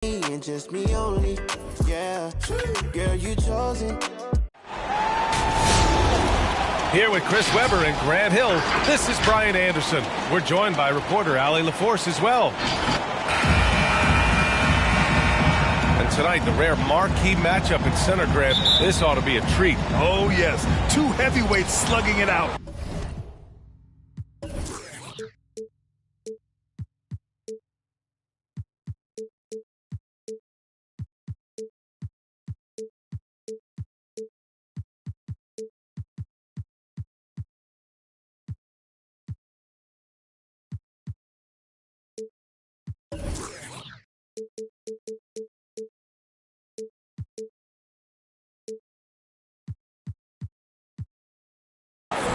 and just me only. Yeah, girl, you chosen. Here with Chris Webber and Grant Hill, this is Brian Anderson. We're joined by reporter Allie LaForce as well. And tonight, the rare marquee matchup in center, Grant. This ought to be a treat. Oh, yes. Two heavyweights slugging it out.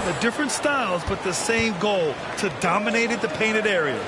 The different styles, but the same goal, to dominate the painted area.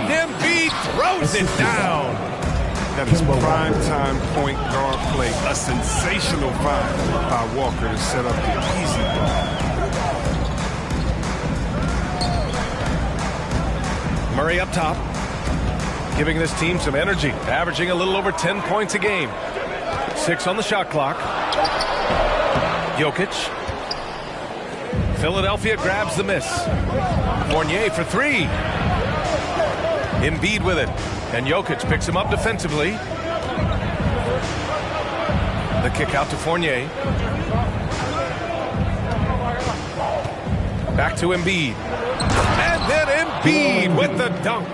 Embiid throws it down. That is prime time point guard play. A sensational find by Walker to set up the easy ball. Murray up top, giving this team some energy, averaging a little over 10 points a game. 6 on the shot clock. Jokic. Philadelphia grabs the miss. Fournier for 3. Embiid with it, and Jokic picks him up defensively. The kick out to Fournier. Back to Embiid. And then Embiid with the dunk.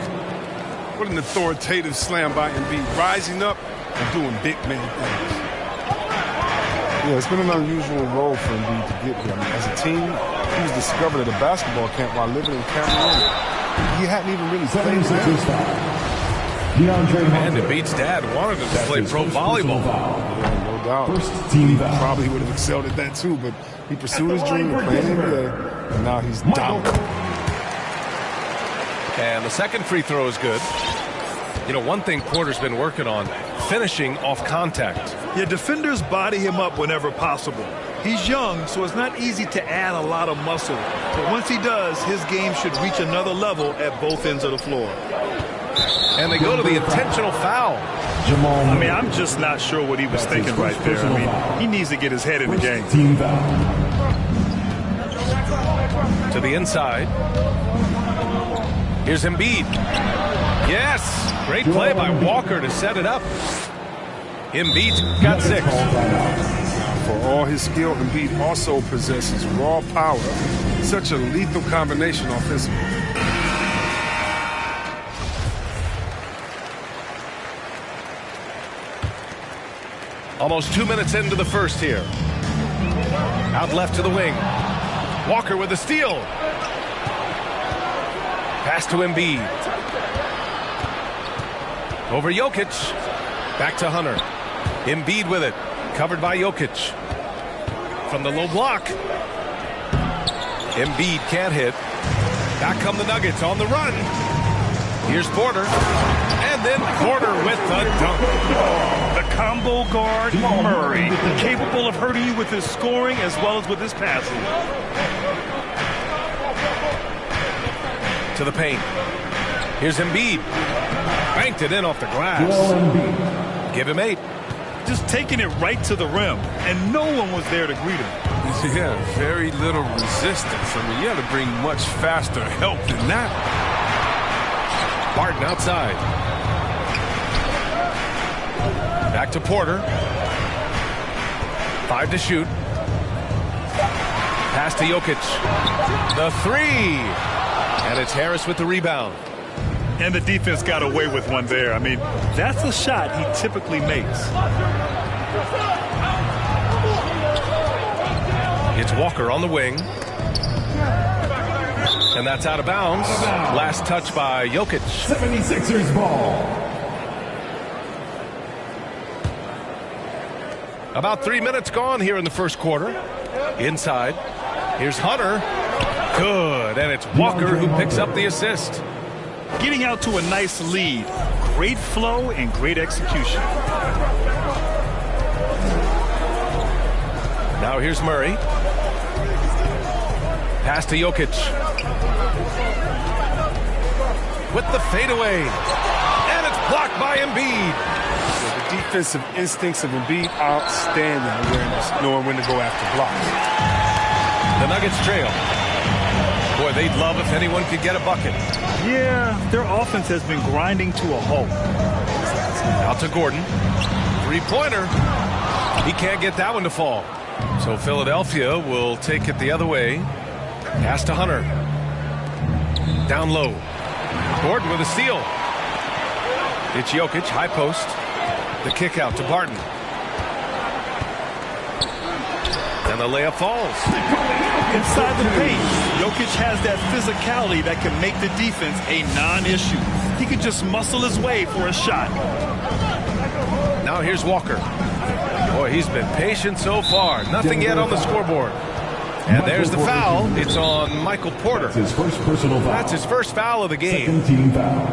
What an authoritative slam by Embiid, rising up and doing big man things. Yeah, it's been an unusual role for Embiid to get here. I mean, as a team, he was discovered at a basketball camp while living in Cameroon. He hadn't even really played And Embiid's dad wanted him to play pro volleyball. Yeah, no doubt. He probably would have excelled at that too, but he pursued his dream of playing in the NBA, and now he's dominant. And the second free throw is good. You know, one thing Porter's been working on, finishing off contact. Yeah, defenders body him up whenever possible. He's young, so it's not easy to add a lot of muscle. But once he does, his game should reach another level at both ends of the floor. And they go to the intentional foul. I mean, I'm just not sure what he was thinking right there. I mean, he needs to get his head in the game. To the inside. Here's Embiid. Yes! Great play by Walker to set it up. Embiid's got 6. For all his skill, Embiid also possesses raw power. Such a lethal combination offensively. Almost 2 minutes into the first here. Out left to the wing. Walker with the steal. Pass to Embiid. Over Jokic. Back to Hunter. Embiid with it. Covered by Jokic. From the low block. Embiid can't hit. Back come the Nuggets on the run. Here's Porter. And then Porter with the dunk. The combo guard, Murray, capable of hurting you with his scoring as well as with his passing. To the paint. Here's Embiid. Banked it in off the glass. Give him 8. Just taking it right to the rim, and no one was there to greet him. Yeah, very little resistance. I mean, you have to bring much faster help than that. Barton outside. Back to Porter. 5 to shoot. Pass to Jokic. The 3. And it's Harris with the rebound. And the defense got away with one there. I mean, that's a shot he typically makes. It's Walker on the wing. And that's out of bounds. Last touch by Jokic. 76ers ball. About 3 minutes gone here in the first quarter. Inside. Here's Hunter. Good. And it's Walker who picks up the assist. Getting out to a nice lead. Great flow and great execution. Now here's Murray. Pass to Jokic. With the fadeaway. And it's blocked by Embiid. The defensive instincts of Embiid, outstanding awareness, knowing when to go after blocks. The Nuggets trail. Boy, they'd love if anyone could get a bucket. Yeah, their offense has been grinding to a halt. Out to Gordon. 3-pointer. He can't get that one to fall. So Philadelphia will take it the other way. Pass to Hunter. Down low. Gordon with a steal. It's Jokic, high post. The kick out to Barton. And the layup falls. Inside the paint, Jokic has that physicality that can make the defense a non-issue. He can just muscle his way for a shot. Now here's Walker. Boy, he's been patient so far. Nothing yet on the scoreboard. And there's the foul. It's on Michael Porter. That's his first personal foul. That's his first foul of the game. Second team foul.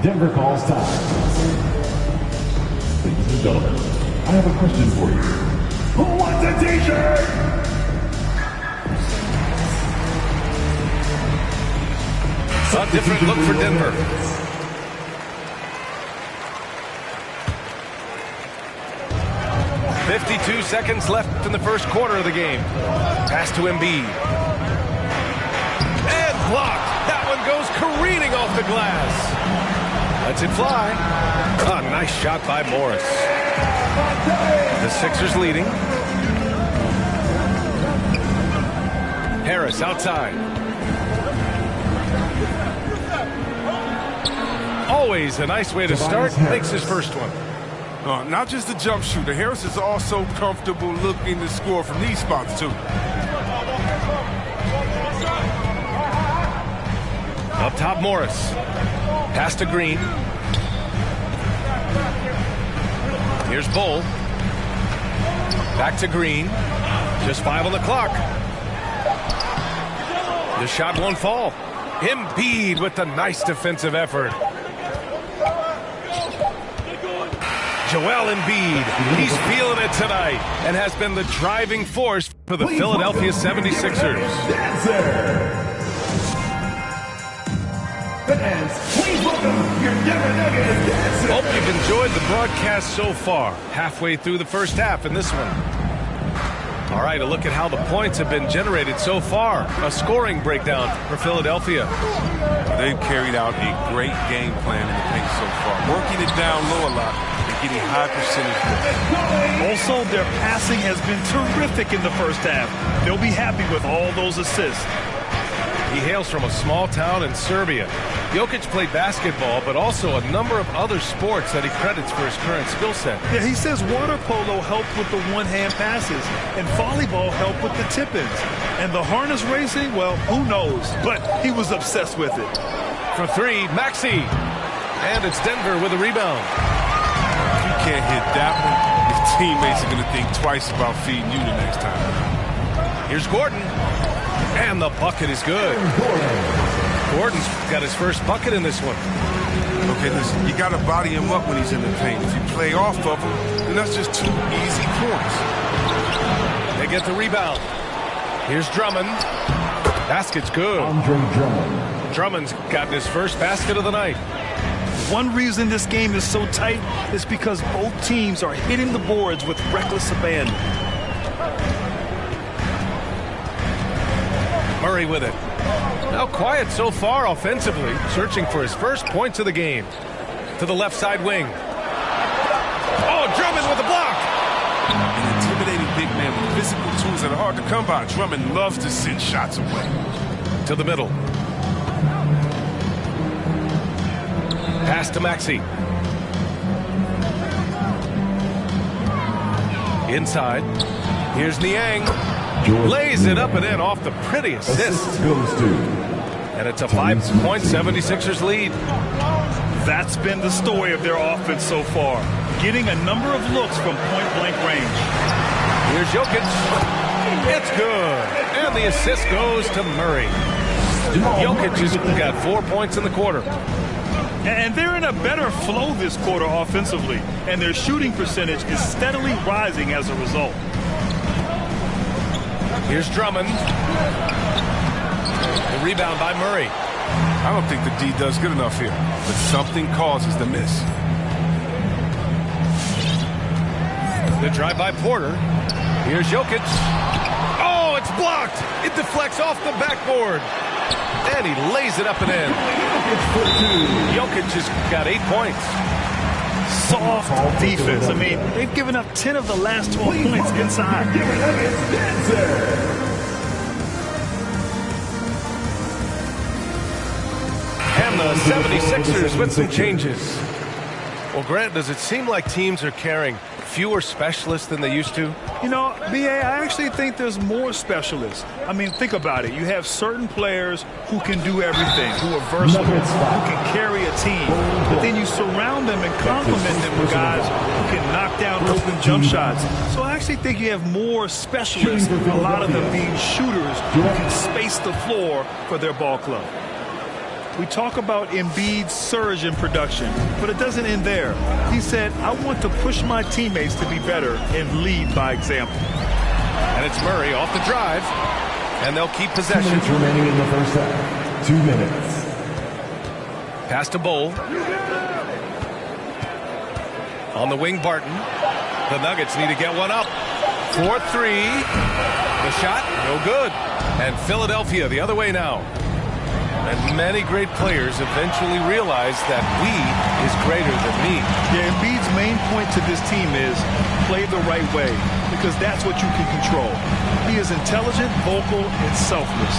Denver calls time. Ladies and gentlemen, I have a question for you. Who wants a t-shirt? A different look for Denver. .52 seconds left in the first quarter of the game. Pass to Embiid. And blocked. That one goes careening off the glass. Lets it fly. A nice shot by Morris. The Sixers leading. Harris outside. Always a nice way to start. Makes his first one. Not just a jump shooter. Harris is also comfortable looking to score from these spots, too. Up top, Morris. Pass to Green. Here's Bull. Back to Green. Just 5 on the clock. The shot won't fall. Embiid with the nice defensive effort. Joel Embiid, he's feeling it tonight and has been the driving force for the Philadelphia 76ers. Please welcome your Denver Nuggets dancers. Hope you've enjoyed the broadcast so far. Halfway through the first half in this one. All right, a look at how the points have been generated so far. A scoring breakdown for Philadelphia. They've carried out a great game plan in the paint so far. Working it down low a lot and getting high percentage. Also, their passing has been terrific in the first half. They'll be happy with all those assists. He hails from a small town in Serbia. Jokic played basketball, but also a number of other sports that he credits for his current skill set. Yeah, he says water polo helped with the one-hand passes, and volleyball helped with the tip-ins. And the harness racing, well, who knows? But he was obsessed with it. For 3, Maxey. And it's Denver with a rebound. If you can't hit that one, your teammates are going to think twice about feeding you the next time. Here's Gordon. And the bucket is good. Gordon's got his first bucket in this one. Okay, listen, you got to body him up when he's in the paint. If you play off of him, then that's just 2 easy points. They get the rebound. Here's Drummond. Basket's good. Andre Drummond. Drummond's gotten his first basket of the night. One reason this game is so tight is because both teams are hitting the boards with reckless abandon. Murray with it. Now quiet so far offensively, searching for his first points of the game. To the left side wing. Oh, Drummond with a block. An intimidating big man with physical tools that are hard to come by. Drummond loves to send shots away. To the middle. Pass to Maxey. Inside. Here's Niang. Lays it up and in off the pretty assist. Goes to. And it's a 5-point 76ers lead. That's been the story of their offense so far. Getting a number of looks from point-blank range. Here's Jokic. It's good. And the assist goes to Murray. Jokic has got 4 points in the quarter. And they're in a better flow this quarter offensively. And their shooting percentage is steadily rising as a result. Here's Drummond. The rebound by Murray. I don't think the D does good enough here, but something causes the miss. The drive by Porter. Here's Jokic. Oh, it's blocked. It deflects off the backboard. And he lays it up and in. Jokic has got 8 points. Soft defense. I mean, they've given up 10 of the last 12 points inside. And the 76ers with some changes. Well, Grant, does it seem like teams are carrying fewer specialists than they used to? You know, B.A., I actually think there's more specialists. I mean, think about it. You have certain players who can do everything, who are versatile, who can carry a team. But then you surround them and complement them with guys who can knock down open jump shots. So I actually think you have more specialists, a lot of them being shooters who can space the floor for their ball club. We talk about Embiid's surge in production, but it doesn't end there. He said, I want to push my teammates to be better and lead by example. And it's Murray off the drive, and they'll keep possession. 2 minutes remaining in the first half. 2 minutes. Pass to Bol. On the wing, Barton. The Nuggets need to get one up. 4-3. The shot, no good. And Philadelphia the other way now. And many great players eventually realize that we is greater than me. Yeah, Embiid's main point to this team is play the right way, because that's what you can control. He is intelligent, vocal, and selfless.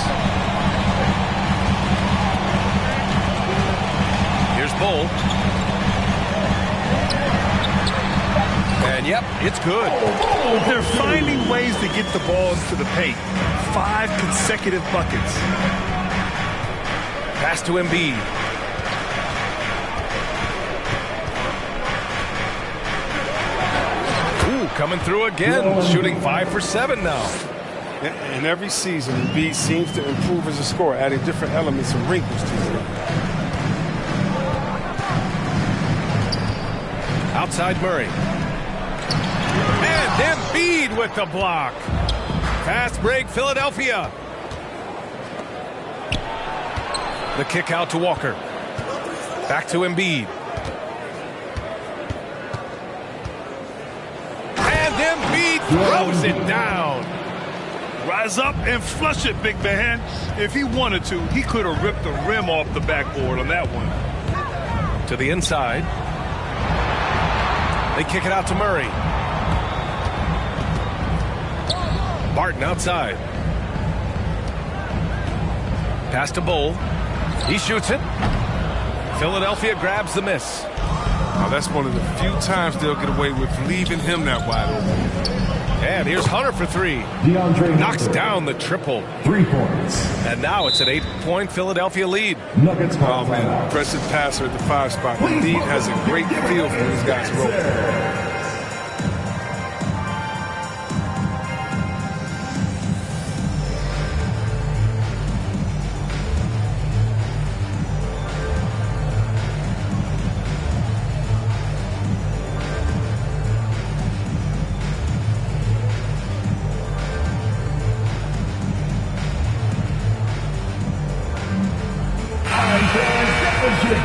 Here's Bol. And yep, it's good. They're finding ways to get the ball into the paint. 5 consecutive buckets. Pass to Embiid. Ooh, coming through again. Shooting 5 for 7 now. And every season, Embiid seems to improve as a scorer, adding different elements and wrinkles to his game. Outside Murray. And Embiid with the block. Fast break, Philadelphia. The kick out to Walker. Back to Embiid. And Embiid throws it down. Rise up and flush it, big man. If he wanted to, he could have ripped the rim off the backboard on that one. To the inside. They kick it out to Murray. Barton outside. Pass to Bol. He shoots it. Philadelphia grabs the miss. Now that's one of the few times they'll get away with leaving him that wide open. And here's Hunter for 3. DeAndre Knocks Hunter. down the triple. 3 points. And now it's an 8-point Philadelphia lead. Nuggets ball. Oh man, impressive passer at the 5 spot. Embiid has a great feel for these guys' role.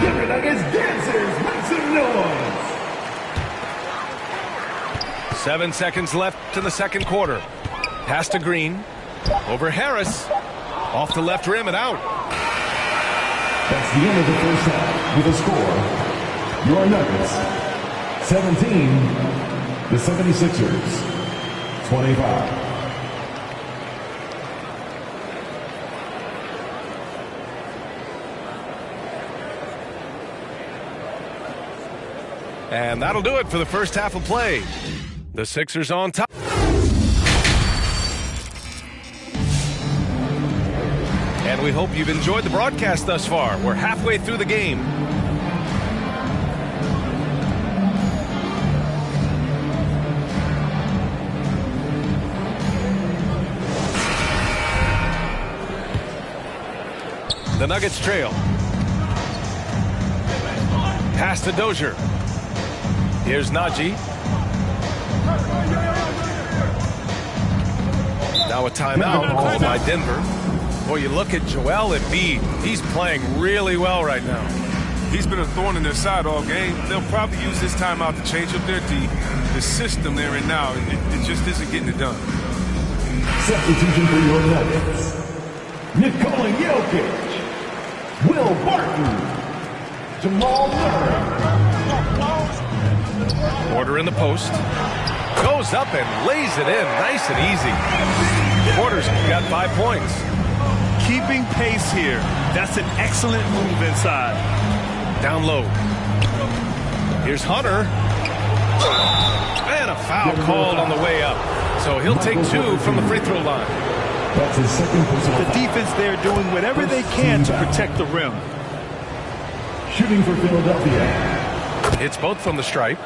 Denver Nuggets dancers, make some noise. 7 seconds left in the second quarter. Pass to Green. Over Harris. Off the left rim and out. That's the end of the first half with a score. Your Nuggets, 17. The 76ers, 25. And that'll do it for the first half of play. The Sixers on top. And we hope you've enjoyed the broadcast thus far. We're halfway through the game. The Nuggets trail. Pass to Dozier. Here's Najee. Now a timeout called by Denver. Boy, you look at Joel Embiid. He's playing really well right now. He's been a thorn in their side all game. They'll probably use this timeout to change up their D. The system they're in now, it just isn't getting it done. Substitution for your Nuggets. Nikola Jokic. Will Barton. Jamal Murray. Porter in the post. Goes up and lays it in. Nice and easy. Porter's got 5 points. Keeping pace here. That's an excellent move inside. Down low. Here's Hunter. And a foul called on the way up. So he'll take 2 from the free throw line. That's his second personal. The defense there doing whatever they can to protect the rim. Shooting for Philadelphia. It's both from the stripe.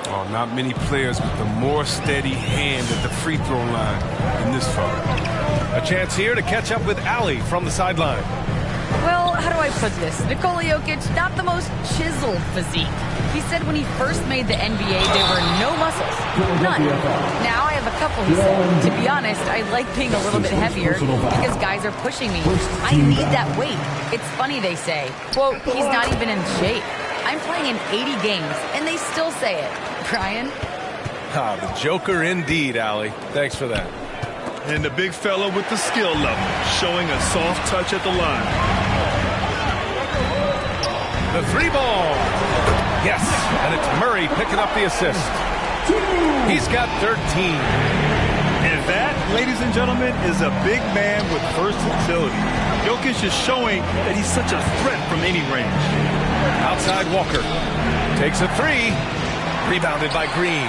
Oh, not many players with a more steady hand at the free throw line than this fella. A chance here to catch up with Allie from the sideline. Well, how do I put this? Nikola Jokic, not the most chiseled physique. He said when he first made the NBA, there were no muscles. None. Now I have a couple, he said. To be honest, I like being a little bit heavier because guys are pushing me. I need that weight. It's funny they say, quote, he's not even in shape. I'm playing in 80 games, and they still say it. Brian? Ah, the Joker indeed, Allie. Thanks for that. And the big fella with the skill level, showing a soft touch at the line. The 3 ball. Yes, and it's Murray picking up the assist. He's got 13. And that, ladies and gentlemen, is a big man with versatility. Jokic is showing that he's such a threat from any range. Outside Walker. Takes a 3. Rebounded by Green.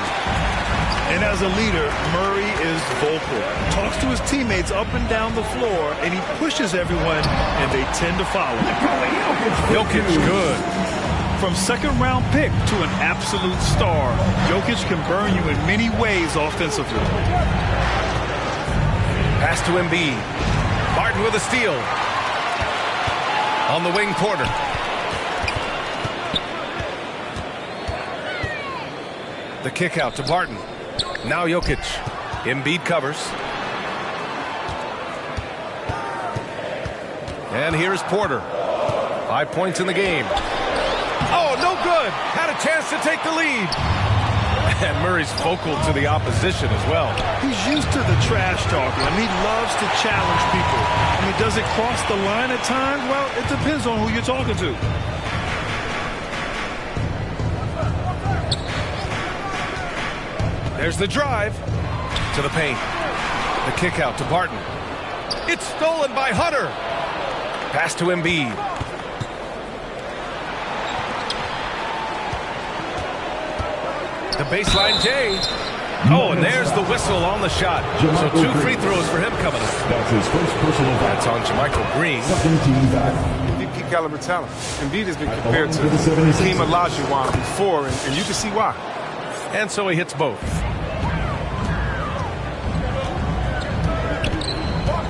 And as a leader, Murray is vocal. Talks to his teammates up and down the floor, and he pushes everyone, and they tend to follow. Jokic good. From second-round pick to an absolute star, Jokic can burn you in many ways offensively. Pass to Embiid. Barton with a steal. On the wing, Porter. The kick out to Barton. Now Jokic. Embiid covers. And here's Porter. 5 points in the game. Oh, no good. Had a chance to take the lead. And Murray's vocal to the opposition as well. He's used to the trash talking. I mean, he loves to challenge people. I mean, does it cross the line at times? Well, it depends on who you're talking to. There's the drive to the paint. The kick out to Barton. It's stolen by Hunter. Pass to Embiid. The baseline J. Oh, and there's the whistle on the shot. So 2 free throws for him coming up. That's his first personal foul. That's on JaMychal Green. Second team foul. MVP caliber talent. Embiid has been compared to Hakeem Olajuwon before, and you can see why. And so he hits both.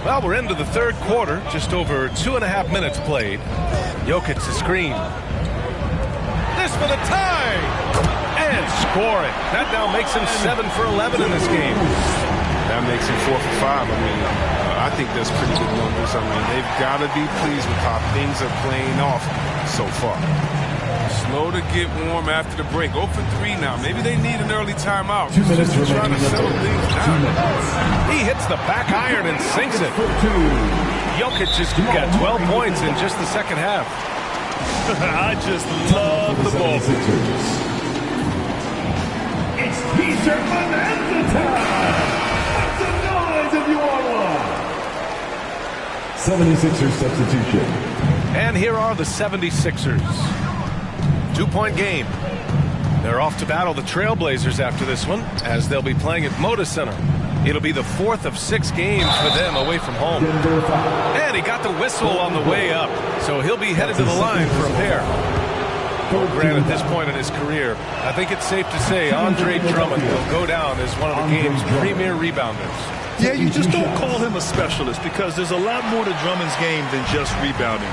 Well, we're into the third quarter. Just over 2.5 minutes played. Jokic to screen. This for the tie. And scoring. That now makes him 7 for 11 in this game. That makes him 4 for 5. I mean, I think that's pretty good numbers. I mean, they've got to be pleased with how things are playing off so far. Slow to get warm after the break. 0 for 3 now. Maybe they need an early timeout. 2 minutes Just trying to remaining. settle things down. He hits the back iron and sinks it. Jokic has got 12 points in just the second half. I just love the ball. It's T-shirt bonanza time! Make some noise if you want one! 76ers substitution. And here are the 76ers. 2-point game. They're off to battle the Trailblazers after this one, as they'll be playing at Moda Center. It'll be the 4th of 6 games for them away from home. And he got the whistle on the way up, so he'll be headed to the line for a pair. Grant, at this point in his career, I think it's safe to say Andre Drummond will go down as one of the game's premier rebounders. Yeah, you just don't call him a specialist because there's a lot more to Drummond's game than just rebounding.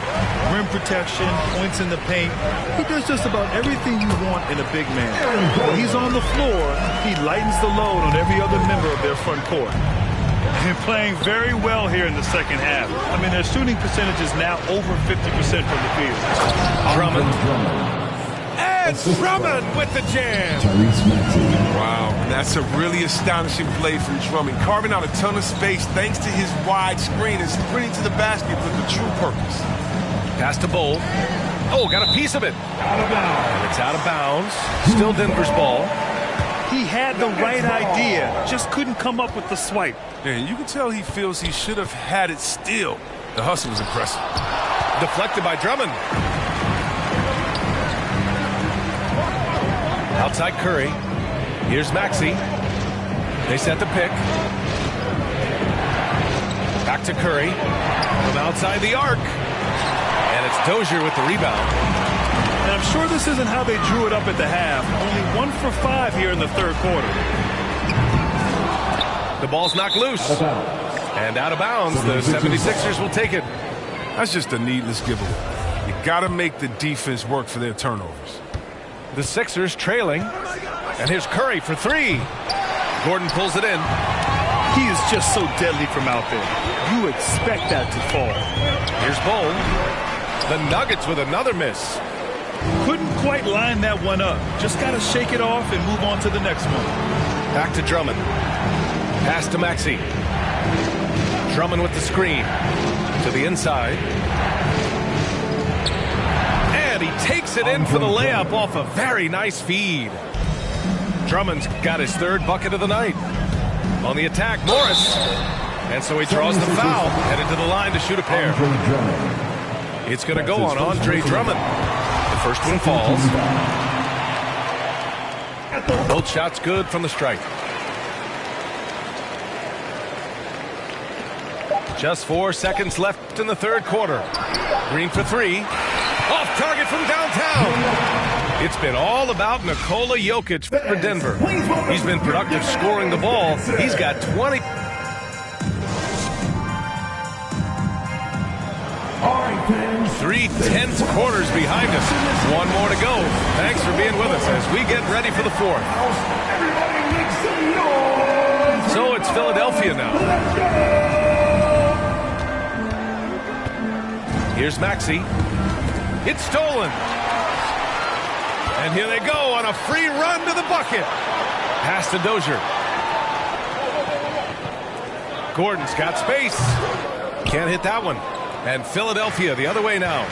Rim protection, points in the paint. He does just about everything you want in a big man. When he's on the floor, he lightens the load on every other member of their front court. And playing very well here in the second half. I mean, their shooting percentage is now over 50% from the field. Drummond. And Drummond with the jam. Wow, that's a really astonishing play from Drummond. Carving out a ton of space thanks to his wide screen and sprinting to the basket with a true purpose. Pass to Bowl. Oh, got a piece of it. And it's out of bounds. Still Denver's ball. He had the right idea, just couldn't come up with the swipe. And you can tell he feels he should have had it still. The hustle was impressive. Deflected by Drummond. Outside Curry. Here's Maxey. They set the pick. Back to Curry. From outside the arc. And it's Dozier with the rebound. And I'm sure this isn't how they drew it up at the half. Only 1 for 5 here in the third quarter. The ball's knocked loose. And out of bounds, the 76ers will take it. That's just a needless giveaway. You got to make the defense work for their turnovers. The Sixers trailing. And here's Curry for 3. Gordon pulls it in. He is just so deadly from out there. You expect that to fall. Here's Bowl. The Nuggets with another miss. Couldn't quite line that one up. Just got to shake it off and move on to the next one. Back to Drummond. Pass to Maxey. Drummond with the screen. To the inside. And he takes it in for the layup off a very nice feed. Drummond's got his 3rd bucket of the night. On the attack, Morris. And so he draws the foul. Headed to the line to shoot a pair. It's going to go on Andre Drummond. The first one falls. Both shots good from the strike. Just 4 seconds left in the third quarter. Green for 3. Off target from downtown. It's been all about Nikola Jokic for Denver. He's been productive scoring the ball. He's got 20. 3 tense quarters behind us. 1 more to go. Thanks for being with us as we get ready for the 4th. So it's Philadelphia now. Here's Maxey. It's stolen. And here they go on a free run to the bucket. Pass to Dozier. Gordon's got space. Can't hit that one. And Philadelphia the other way now.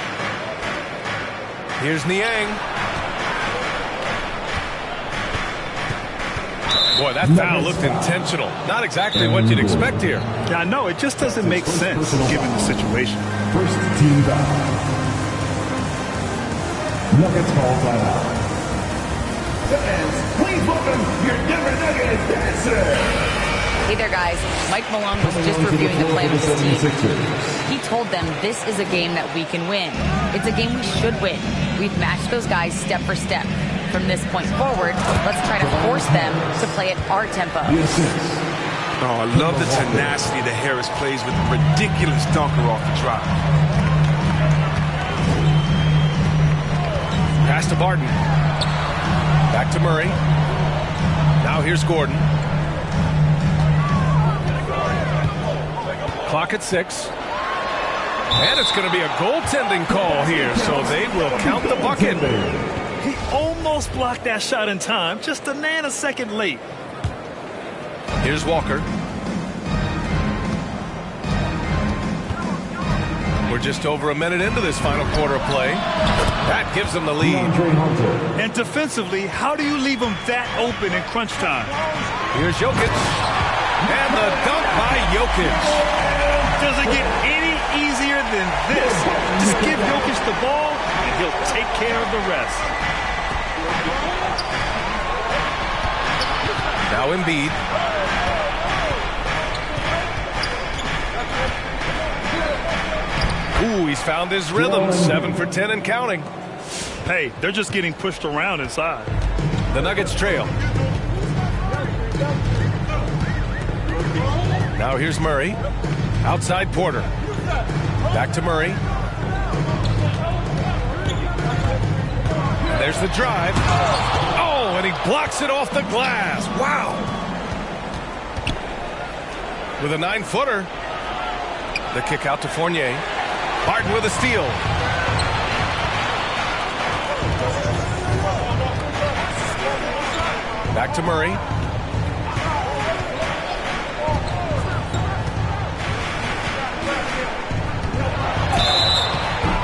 Here's Niang. Boy, that foul looked intentional. Not exactly what you'd expect here. Yeah, I know. It just doesn't make sense given the situation. First team foul. Nuggets call timeout. Fans, please welcome your Denver Nuggets dancer. Hey there, guys. Mike Malone was just reviewing the play with his team. He told them this is a game that we can win. It's a game we should win. We've matched those guys step for step. From this point forward, let's try to force them to play at our tempo. Oh, I love the tenacity that Harris plays with a ridiculous dunker off the drive. Pass to Barton. Back to Murray. Now here's Gordon. Clock at 6. And it's going to be a goaltending call here, so they will count the bucket. He almost blocked that shot in time, just a nanosecond late. Here's Walker. We're just over a minute into this final quarter of play. That gives them the lead. And defensively, how do you leave them that open in crunch time? Here's Jokic. And the dunk by Jokic. Doesn't get any easier than this. Just give Jokic the ball, and he'll take care of the rest. Now Embiid. Ooh, he's found his rhythm. 7 for 10 and counting. Hey, they're just getting pushed around inside. The Nuggets trail. Now here's Murray. Outside Porter. Back to Murray. There's the drive. Oh, and he blocks it off the glass. Wow. With a 9-footer. The kick out to Fournier. Harden with a steal. Back to Murray.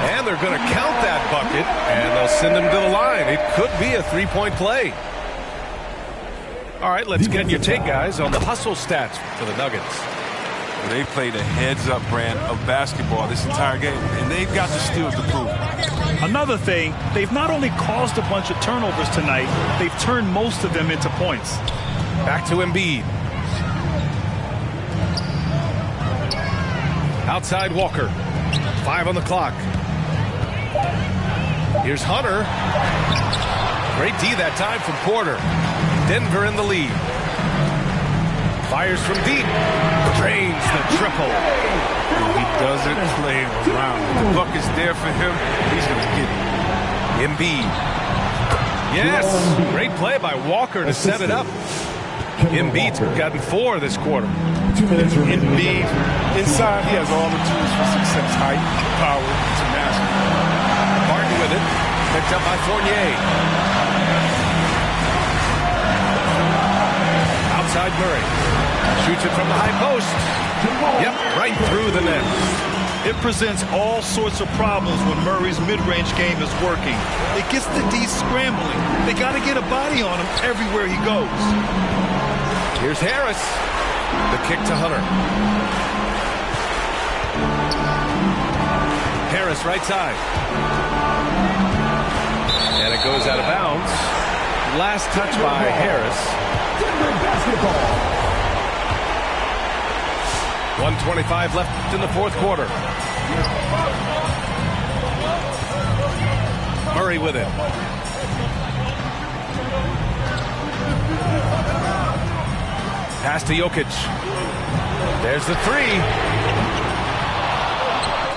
And they're going to count that bucket, and they'll send him to the line. It could be a three-point play. All right, let's get your take, guys, on the hustle stats for the Nuggets. They played a heads-up brand of basketball this entire game, and they've got the steals to prove it. Another thing, they've not only caused a bunch of turnovers tonight, they've turned most of them into points. Back to Embiid. Outside Walker. 5 on the clock. Here's Hunter. Great D that time from Porter. Denver in the lead. Fires from deep. Drains the triple. He doesn't play around. The bucket's there for him. He's going to get it. Embiid. Yes. Great play by Walker to set it up. Embiid's gotten 4 this quarter. 2 minutes remaining. Embiid, inside, he has all the tools for success. Height, power, tenacity. Harden with it. Picked up by Fournier. Outside Murray. Shoots it from the high post. Yep, right through the net. It presents all sorts of problems when Murray's mid-range game is working. It gets the D scrambling. They got to get a body on him everywhere he goes. Here's Harris. The kick to Hunter. Harris right side. And it goes out of bounds. Last touch by Harris. Basketball. 1:25 left in the fourth quarter. Murray with it. Pass to Jokic. There's the 3.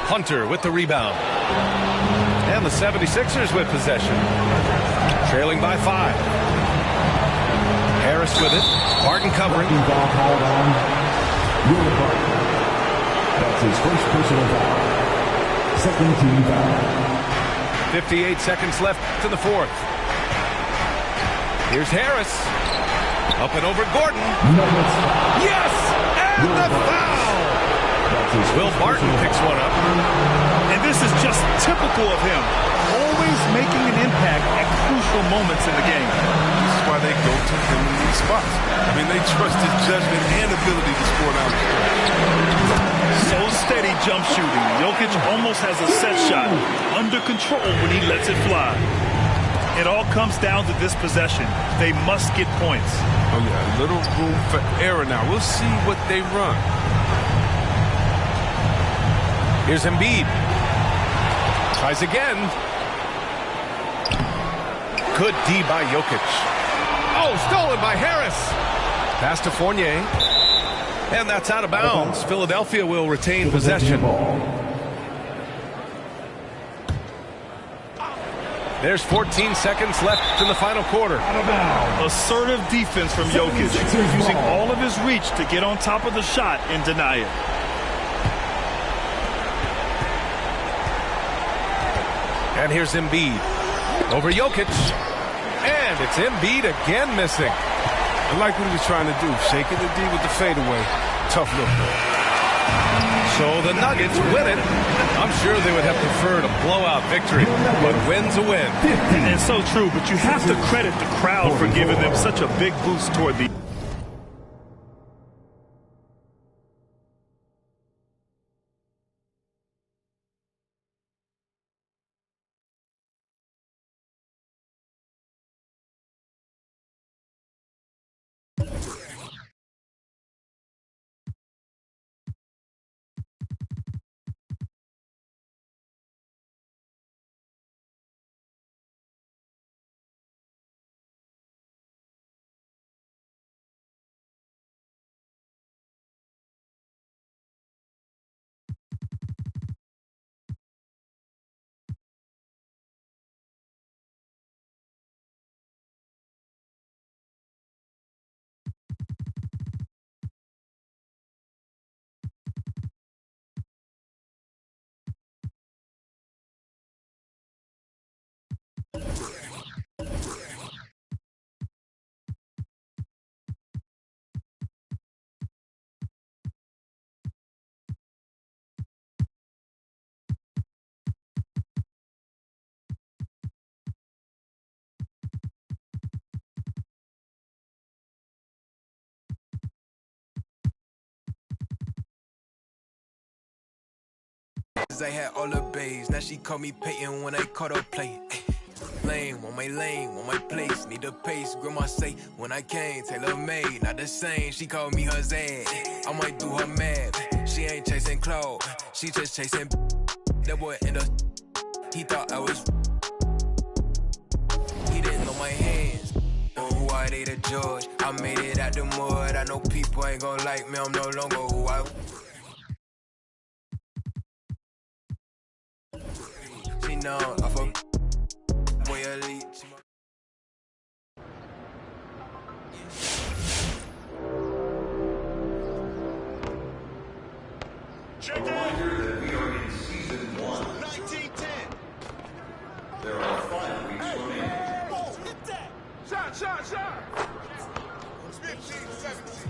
Hunter with the rebound. And the 76ers with possession. Trailing by 5. Harris with it. Harden covering. That's his first personal foul. Second team foul. 58 seconds left to the fourth. Here's Harris. Up and over Gordon. Yes! And the foul! Will Barton picks one up. And this is just typical of him. Always making an impact at crucial moments in the game. This is why they go to him in these spots. I mean, they trust his judgment and ability to score down the stretch. So steady jump shooting. Jokic almost has a set shot under control when he lets it fly. It all comes down to this possession. They must get points. Oh, yeah, a little room for error now. We'll see what they run. Here's Embiid. Tries again. Good D by Jokic. Oh, stolen by Harris. Pass to Fournier. And that's out of bounds. Philadelphia will retain possession. There's 14 seconds left in the final quarter. Assertive defense from Jokic, using all of his reach to get on top of the shot and deny it. And here's Embiid. Over Jokic. And it's Embiid again missing. I like what he was trying to do. Shaking the D with the fadeaway. Tough look, though. So the Nuggets win it. I'm sure they would have preferred a blowout victory, but win's a win. And it's so true, but you have to credit the crowd for giving them such a big boost toward the... I had all the bays, now she call me Peyton when I caught her play. Lane, on my lane, on my place, need a pace, grandma say, when I came, tailor made, not the same, she called me her Zed, I might do her mad, she ain't chasing clothes, she just chasing, that boy in the, he thought I was, he didn't know my hands, who I they the judge, I made it out the mud, I know people ain't gon' like me, I'm no longer who I She know off a boy elite. Reminder that we are in season 1. 1910. There are 5 weeks remaining. Hit that! Shot! 15, 17.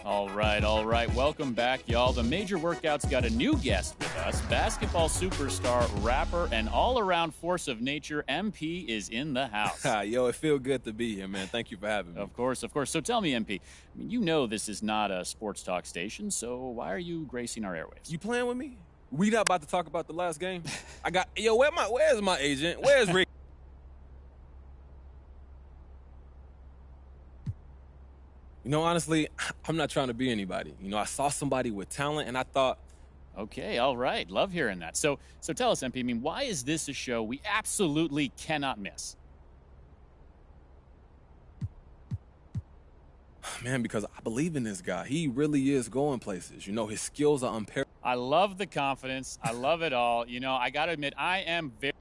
All right. Welcome back, y'all. The Major Workout's got a new guest with us. Basketball superstar, rapper, and all-around force of nature, MP, is in the house. Yo, it feels good to be here, man. Thank you for having me. Of course. So tell me, MP, I mean, you know this is not a sports talk station, so why are you gracing our airwaves? You playing with me? We not about to talk about the last game? Where's my agent? Where's Rick? You know, honestly, I'm not trying to be anybody. You know, I saw somebody with talent, and I thought... Okay, all right. Love hearing that. So tell us, MP, I mean, why is this a show we absolutely cannot miss? Man, because I believe in this guy. He really is going places. You know, his skills are unparalleled. I love the confidence. I love it all. You know, I got to admit, I am very...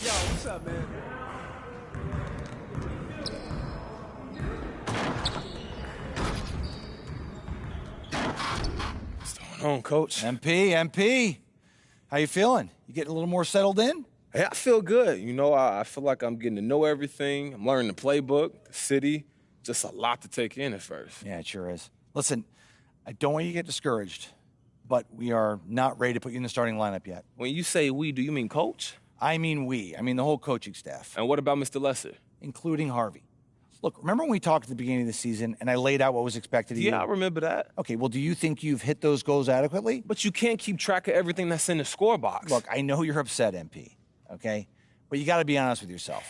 Yo, what's up, man? What's going on, Coach? MP. How you feeling? You getting a little more settled in? Hey, I feel good. You know, I feel like I'm getting to know everything. I'm learning the playbook, the city. Just a lot to take in at first. Yeah, it sure is. Listen, I don't want you to get discouraged, but we are not ready to put you in the starting lineup yet. When you say we, do you mean coach? I mean we. I mean the whole coaching staff. And what about Mr. Lesser? Including Harvey. Look, remember when we talked at the beginning of the season and I laid out what was expected of you? Yeah, I remember that. Okay, well, do you think you've hit those goals adequately? But you can't keep track of everything that's in the score box. Look, I know you're upset, MP, okay? But you got to be honest with yourself.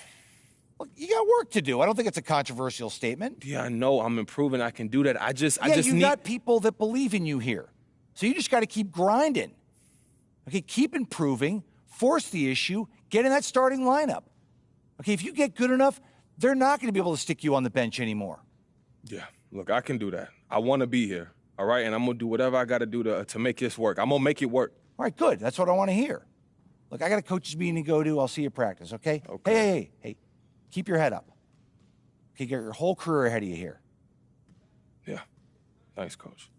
Look, you got work to do. I don't think it's a controversial statement. Yeah, I know. I'm improving. I can do that. I just you need... got people that believe in you here. So you just got to keep grinding. Okay, keep improving, force the issue, get in that starting lineup. Okay, if you get good enough, they're not going to be able to stick you on the bench anymore. Yeah, look, I can do that. I want to be here, all right? And I'm going to do whatever I got to do to make this work. I'm going to make it work. All right, good. That's what I want to hear. Look, I got a coach's meeting to go to. I'll see you at practice, okay? Hey. Keep your head up. Okay, get your whole career ahead of you here. Yeah. Thanks, Coach.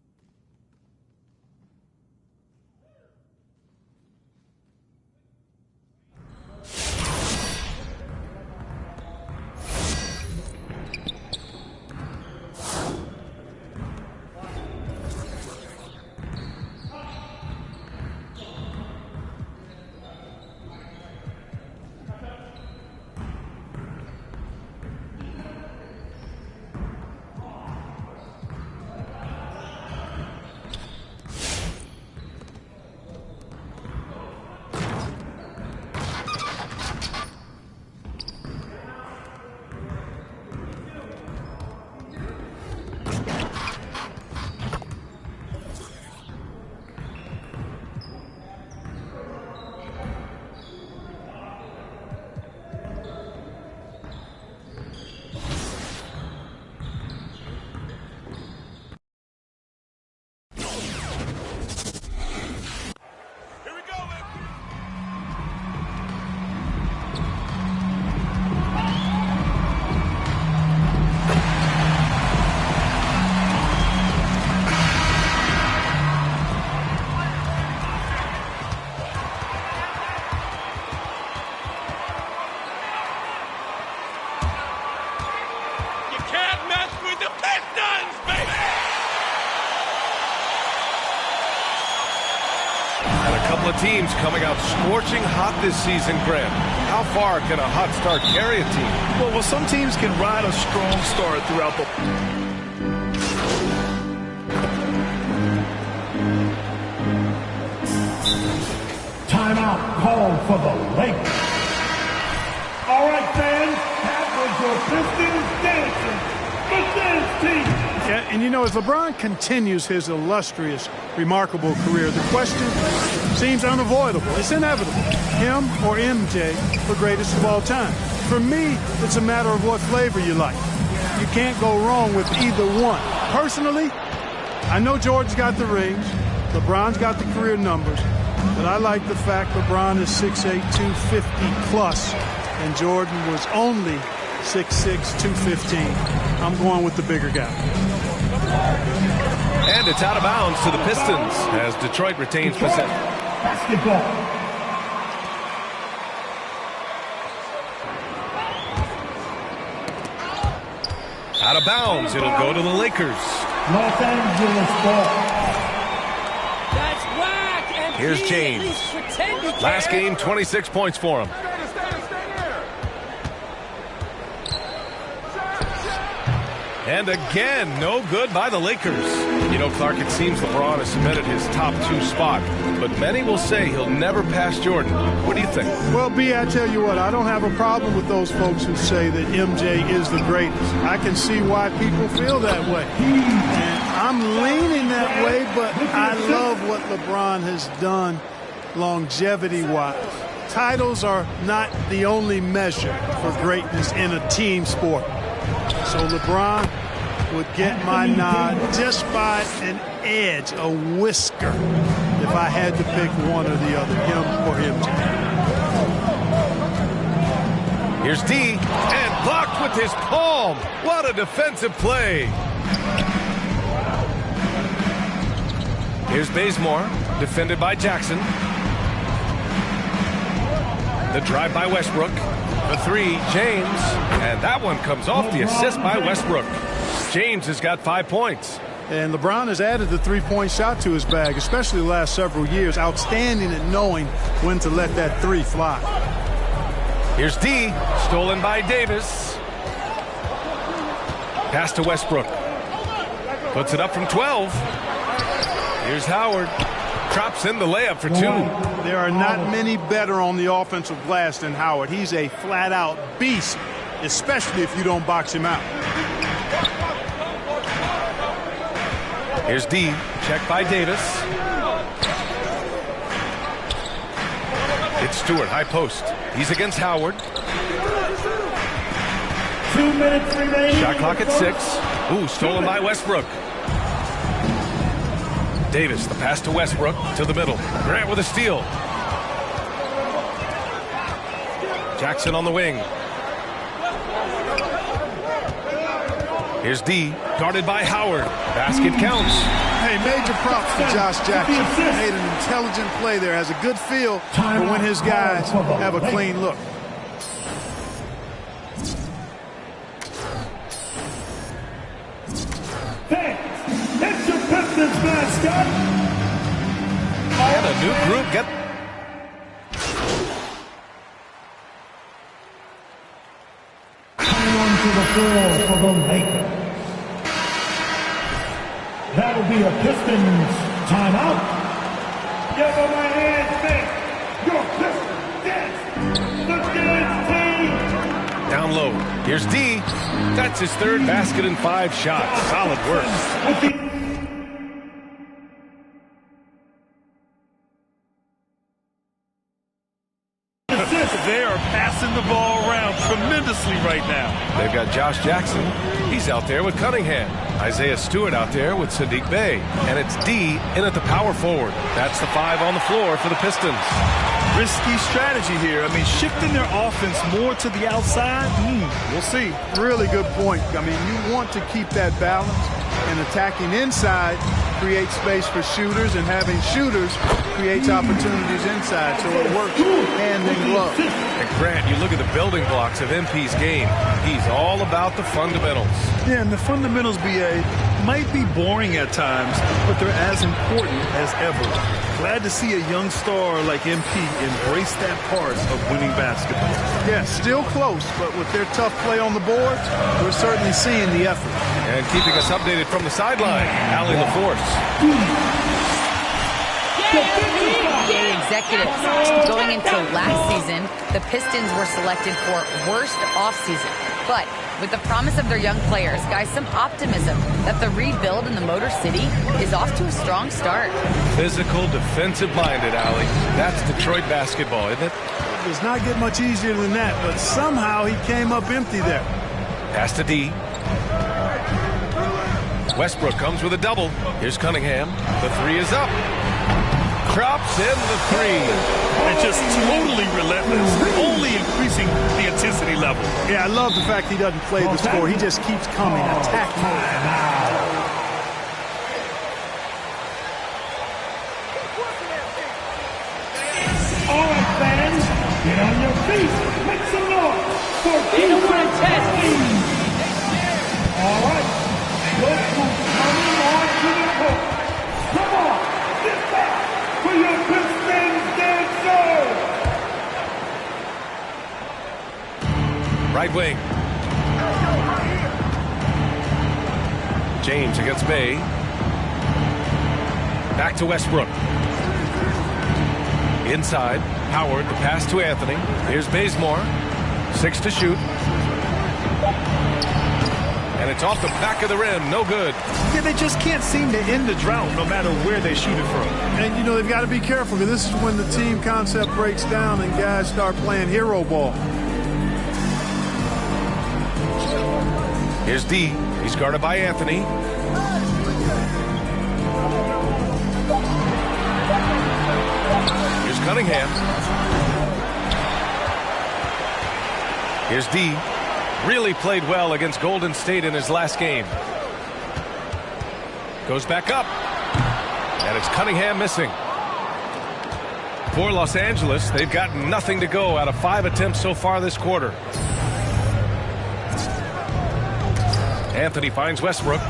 Teams coming out scorching hot this season, Grant. How far can a hot start carry a team? Well, some teams can ride a strong start throughout the... Timeout called for the Lakers. All right, fans, that was your Pistons dancing. The dance team. Yeah, and you know, as LeBron continues his illustrious, remarkable career, the question seems unavoidable. It's inevitable. Him or MJ, the greatest of all time. For me, it's a matter of what flavor you like. You can't go wrong with either one. Personally, I know Jordan's got the rings, LeBron's got the career numbers, but I like the fact LeBron is 6'8", 250 plus, and Jordan was only 6'6", 215. I'm going with the bigger guy. And it's out of bounds to the Pistons as Detroit retains possession. Basketball. Out of bounds. It'll go to the Lakers. Los Angeles ball. That's whack. And here's James. Last game, 26 points for him. And again, no good by the Lakers. You know, Clark, it seems LeBron has cemented his top two spot, but many will say he'll never pass Jordan. What do you think? Well, B, I tell you what, I don't have a problem with those folks who say that MJ is the greatest. I can see why people feel that way. And I'm leaning that way, but I love what LeBron has done longevity-wise. Titles are not the only measure for greatness in a team sport. So LeBron would get my nod just by an edge, a whisker, if I had to pick one or the other, him or MJ. Here's D, and blocked with his palm. What a defensive play. Here's Bazemore, defended by Jackson. The drive by Westbrook. The three, James, and that one comes off the assist by Westbrook. James has got 5 points. And LeBron has added the three-point shot to his bag, especially the last several years. Outstanding at knowing when to let that three fly. Here's D, stolen by Davis. Pass to Westbrook. Puts it up from 12. Here's Howard. Drops in the layup for 2. There are not many better on the offensive glass than Howard. He's a flat-out beast, especially if you don't box him out. Here's D, checked by Davis. It's Stewart, high post. He's against Howard. 2 minutes remaining. Shot clock at 6. Ooh, stolen by Westbrook. Davis, the pass to Westbrook, to the middle. Grant with a steal. Jackson on the wing. Here's D, guarded by Howard. Basket counts. Hey, major props to Josh Jackson. Made an intelligent play there. Has a good feel for when his guys have a clean look. It's your Pistons mascot. And a new group get. To the floor for the Lakers. That'll be a Pistons timeout. Give them a hand shake. Your Pistons dance. The dance team. Down low. Here's D. That's his 3rd basket in 5 shots. Solid work. They are passing the ball around tremendously right now. They've got Josh Jackson. He's out there with Cunningham. Isaiah Stewart out there with Sadiq Bey. And it's D in at the power forward. That's the 5 on the floor for the Pistons. Risky strategy here. I mean, shifting their offense more to the outside, we'll see. Really good point. I mean, you want to keep that balance, and attacking inside creates space for shooters, and having shooters creates opportunities inside, so it works hand in glove. And Grant, you look at the building blocks of MP's game. He's all about the fundamentals. Yeah, and the fundamentals, BA, might be boring at times, but they're as important as ever. Glad to see a young star like MP embrace that part of winning basketball. Yeah, still close, but with their tough play on the boards, we're certainly seeing the effort. And keeping us updated from the sideline, Allie LaForce. Executives. Going into last season, the Pistons were selected for worst offseason. But with the promise of their young players, guys, some optimism that the rebuild in the Motor City is off to a strong start. Physical, defensive-minded, Allie. That's Detroit basketball, isn't it? It does not get much easier than that, but somehow he came up empty there. Pass to D. Westbrook comes with a double. Here's Cunningham. The 3 is up. Drops in the 3. And just totally relentless, only increasing the intensity level. Yeah, I love the fact he doesn't play the score. He just keeps coming, attacking. All right, fans, get on your feet. Make some noise for D. All right, look who's coming on to the court. Come on, get back for your Pistons dancer. Right wing. James against Bey. Back to Westbrook. Inside, Howard, the pass to Anthony. Here's Bazemore. 6 to shoot. And it's off the back of the rim. No good. Yeah, they just can't seem to end the drought no matter where they shoot it from. And, you know, they've got to be careful because this is when the team concept breaks down and guys start playing hero ball. Here's D. He's guarded by Anthony. Here's Cunningham. Here's D. Really played well against Golden State in his last game. Goes back up. And it's Cunningham missing. For Los Angeles, they've got nothing to go out of 5 attempts so far this quarter. Anthony finds Westbrook.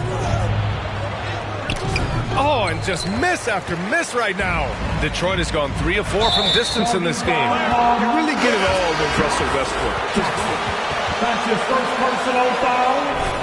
Oh, and just miss after miss right now. Detroit has gone 3 of 4 from distance in this game. You really get it all with Russell Westbrook. That's his first personal foul.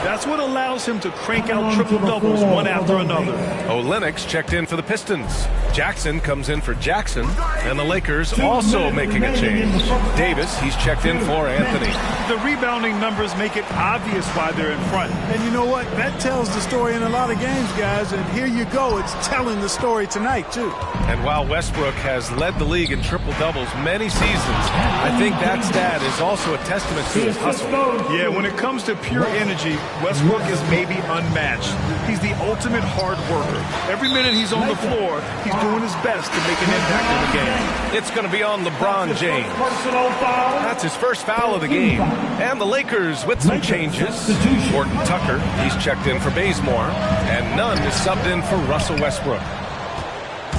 That's what allows him to crank out triple-doubles one after another. Olynyk checked in for the Pistons. Jackson comes in for Jackson. And the Lakers also making a change. Davis, he's checked in for Anthony. The rebounding numbers make it obvious why they're in front. And you know what? That tells the story in a lot of games, guys. And here you go. It's telling the story tonight, too. And while Westbrook has led the league in triple-doubles many seasons, I think that stat is also a testament to his hustle. Yeah, when it comes to pure energy, Westbrook is maybe unmatched. He's the ultimate hard worker. Every minute he's on the floor, he's doing his best to make an impact in the game. It's going to be on LeBron James. That's his first foul of the game. And the Lakers with some changes. Horton Tucker, he's checked in for Bazemore. And Nunn is subbed in for Russell Westbrook.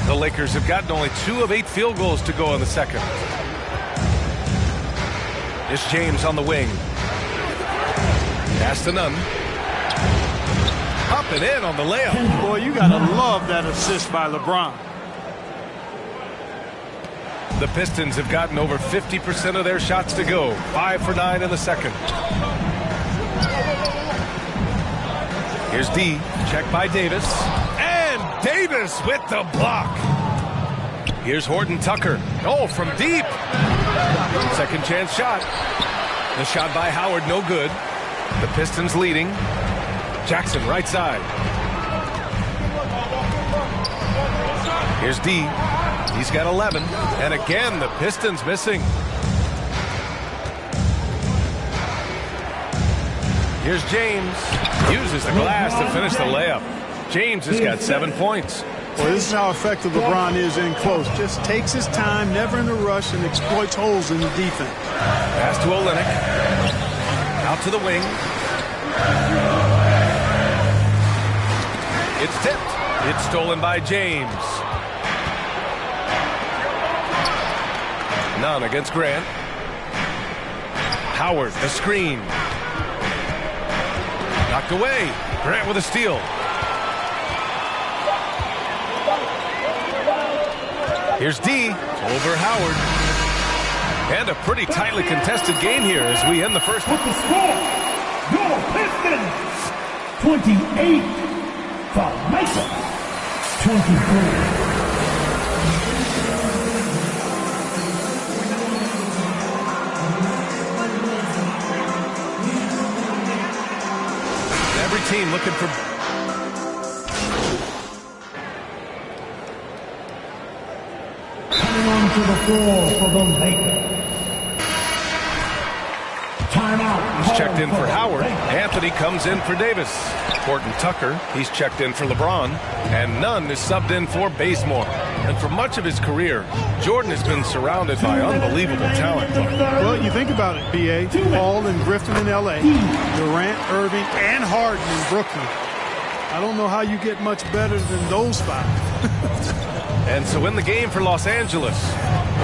The Lakers have gotten only 2 of 8 field goals to go in the second. It's James on the wing. Pass to Nunn. Up and in on the layup. Boy, you got to love that assist by LeBron. The Pistons have gotten over 50% of their shots to go. 5 for 9 in the second. Here's D. Checked by Davis. And Davis with the block. Here's Horton Tucker. Oh, from deep. Second chance shot. The shot by Howard, no good. The Pistons leading. Jackson, right side. Here's D. He's got 11. And again, the Pistons missing. Here's James. Uses the glass to finish the layup. James has got 7 points. Well, this is how effective LeBron is in close. Just takes his time, never in a rush, and exploits holes in the defense. Pass to Olynyk. Out to the wing. It's tipped. It's stolen by James. Nunn against Grant. Howard, the screen. Knocked away. Grant with a steal. Here's D. Over Howard. And a pretty tightly contested game here as we end the first one. The score, your Pistons, 28. The Lakers, 23. Every team looking for... Coming onto the floor for the Lakers. Timeout. He's checked in for Howard. Anthony comes in for Davis. Horton Tucker, he's checked in for LeBron. And Nunn is subbed in for Bazemore. And for much of his career, Jordan has been surrounded by unbelievable talent. Well, you think about it, B.A. Paul and Griffin in L.A., Durant, Irving, and Harden in Brooklyn. I don't know how you get much better than those 5. And so in the game for Los Angeles,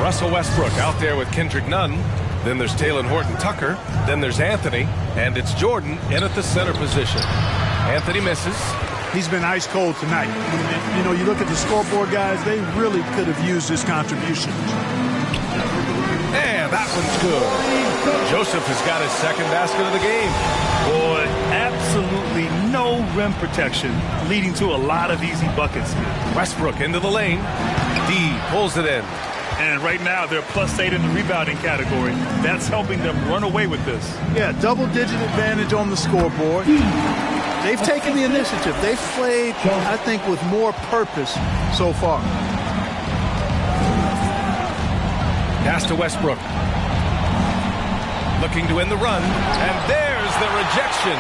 Russell Westbrook out there with Kendrick Nunn. Then there's Talen Horton Tucker. Then there's Anthony. And it's Jordan in at the center position. Anthony misses. He's been ice cold tonight. You know, you look at the scoreboard, guys, they really could have used his contribution. And that one's good. Joseph has got his second basket of the game. Boy, absolutely no rim protection, leading to a lot of easy buckets. Westbrook into the lane. D pulls it in. And right now, they're +8 in the rebounding category. That's helping them run away with this. Yeah, double-digit advantage on the scoreboard. They've taken the initiative. They've played, I think, with more purpose so far. Pass to Westbrook. Looking to end the run. And there's the rejection.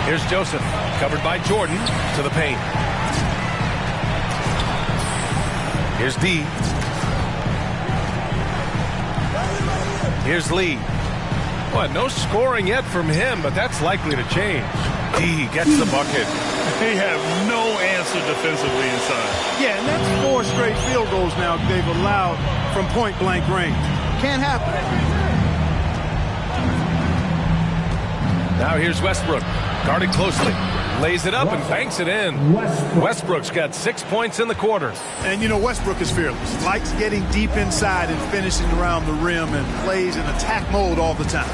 Here's Joseph. Covered by Jordan to the paint. Here's D. Here's Lee. Well, no scoring yet from him, but that's likely to change. D gets the bucket. They have no answer defensively inside. Yeah, and that's 4 straight field goals now they've allowed from point-blank range. Can't happen. Now here's Westbrook, guarded closely. Lays it up and banks it in. Westbrook's got 6 points in the quarter. And, you know, Westbrook is fearless. Likes getting deep inside and finishing around the rim and plays in attack mode all the time.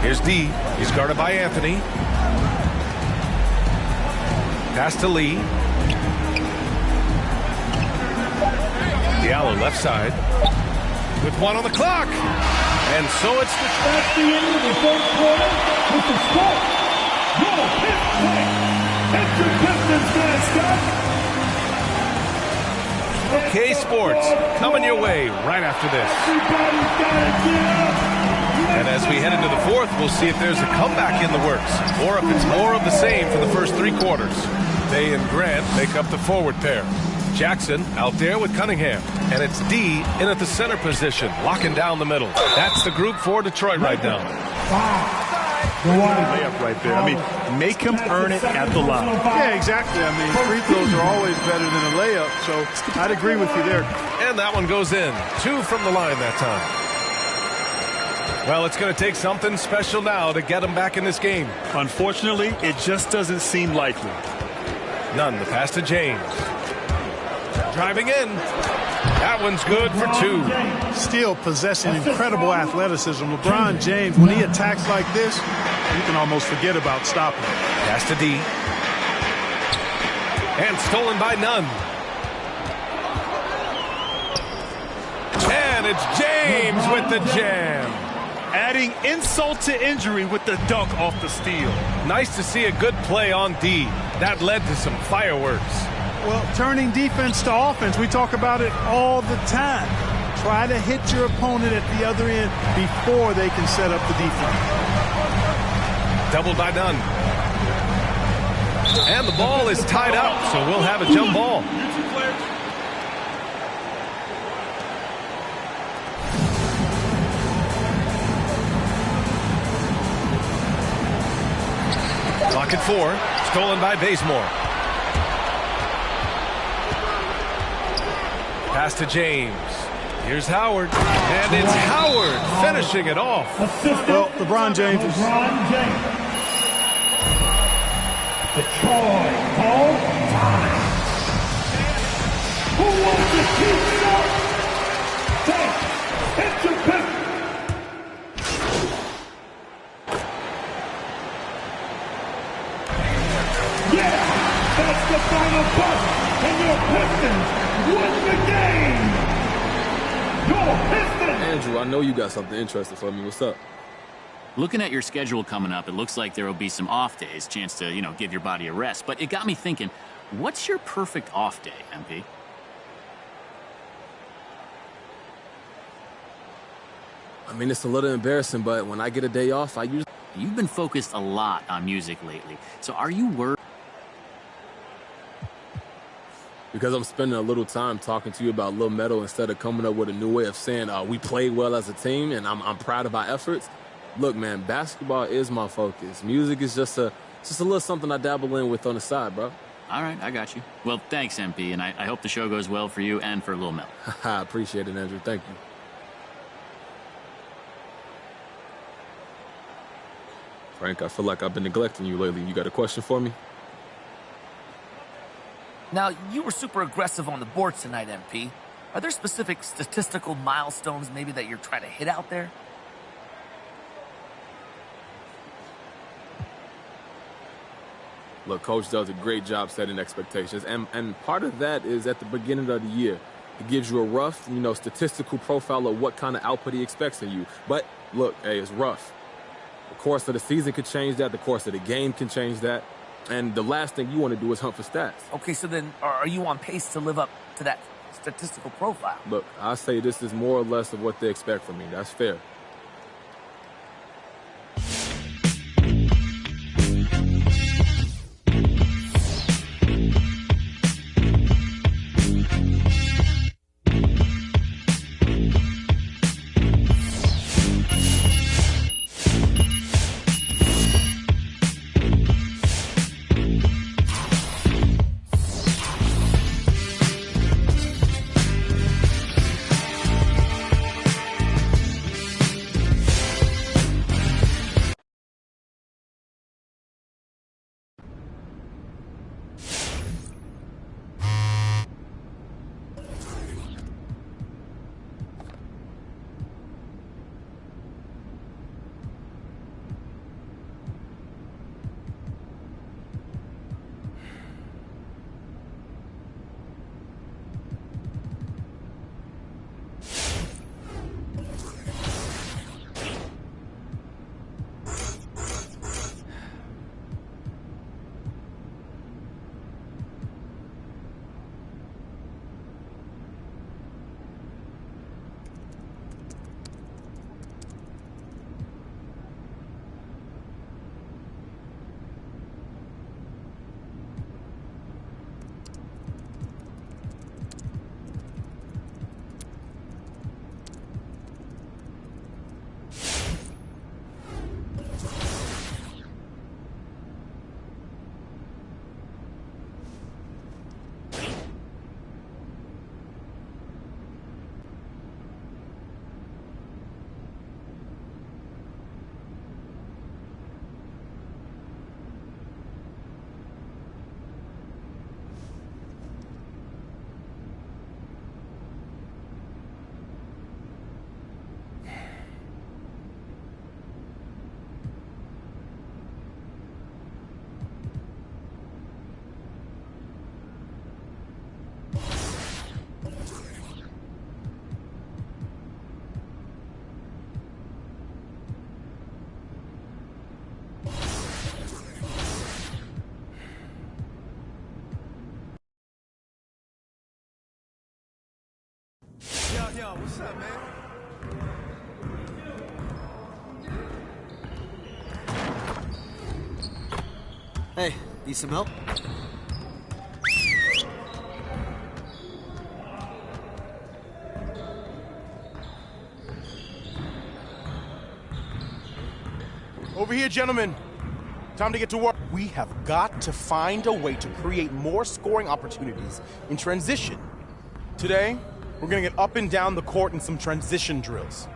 Here's D. He's guarded by Anthony. Pass to Lee. Diallo left side. With 1 on the clock. And so it's That's the end of the fourth quarter with the score. Your Pistons. OK Sports coming your way right after this. Everybody's got to get up. And as we head into the fourth, we'll see if there's a comeback in the works or if it's more of the same for the first 3 quarters. Day and Grant make up the forward pair. Jackson out there with Cunningham. And it's D in at the center position, locking down the middle. That's the group for Detroit right now. Layup right there. I mean, make him earn it at the line. Yeah, exactly. I mean, free throws are always better than a layup, so I'd agree with you there. And that one goes in. 2 from the line that time. Well, it's going to take something special now to get him back in this game. Unfortunately, it just doesn't seem likely. Nunn, the pass to James. Driving in. That one's good for 2. Still possessing incredible athleticism. LeBron James, when he attacks like this, you can almost forget about stopping him. Pass to D. And stolen by Nunn. And it's James with the jam. Adding insult to injury with the dunk off the steal. Nice to see a good play on D. That led to some fireworks. Well, turning defense to offense, we talk about it all the time. Try to hit your opponent at the other end before they can set up the defense. Doubled by Nunn. And the ball is tied up, so we'll have a jump ball. Clock at 4. Stolen by Bazemore. Pass to James. Here's Howard. And it's Howard finishing it off. Well, LeBron James is... Detroit all time. Who wants to keep short? Take, hit your pick. Yeah, that's the final buzzer, and your Pistons win the game. Your Pistons. Andrew, I know you got something interesting for me. What's up? Looking at your schedule coming up, it looks like there will be some off days, chance to, give your body a rest. But it got me thinking, what's your perfect off day, MP? I mean, it's a little embarrassing, but when I get a day off, I usually... You've been focused a lot on music lately. So are you worried? Because I'm spending a little time talking to you about Lil Metal instead of coming up with a new way of saying we played well as a team and I'm proud of our efforts. Look, man, basketball is my focus. Music is just a little something I dabble in with on the side, bro. All right, I got you. Well, thanks, MP, and I hope the show goes well for you and for Lil Mel. I appreciate it, Andrew. Thank you. Frank, I feel like I've been neglecting you lately. You got a question for me? Now, you were super aggressive on the boards tonight, MP. Are there specific statistical milestones maybe that you're trying to hit out there? Look, Coach does a great job setting expectations, and part of that is at the beginning of the year. It gives you a rough, statistical profile of what kind of output he expects of you. But, look, hey, it's rough. The course of the season could change that. The course of the game can change that. And the last thing you want to do is hunt for stats. Okay, so then are you on pace to live up to that statistical profile? Look, I say this is more or less of what they expect from me. That's fair. Yo, what's up, man? Hey, need some help? Over here, gentlemen. Time to get to work. We have got to find a way to create more scoring opportunities in transition. Today, we're going to get up and down the court in some transition drills.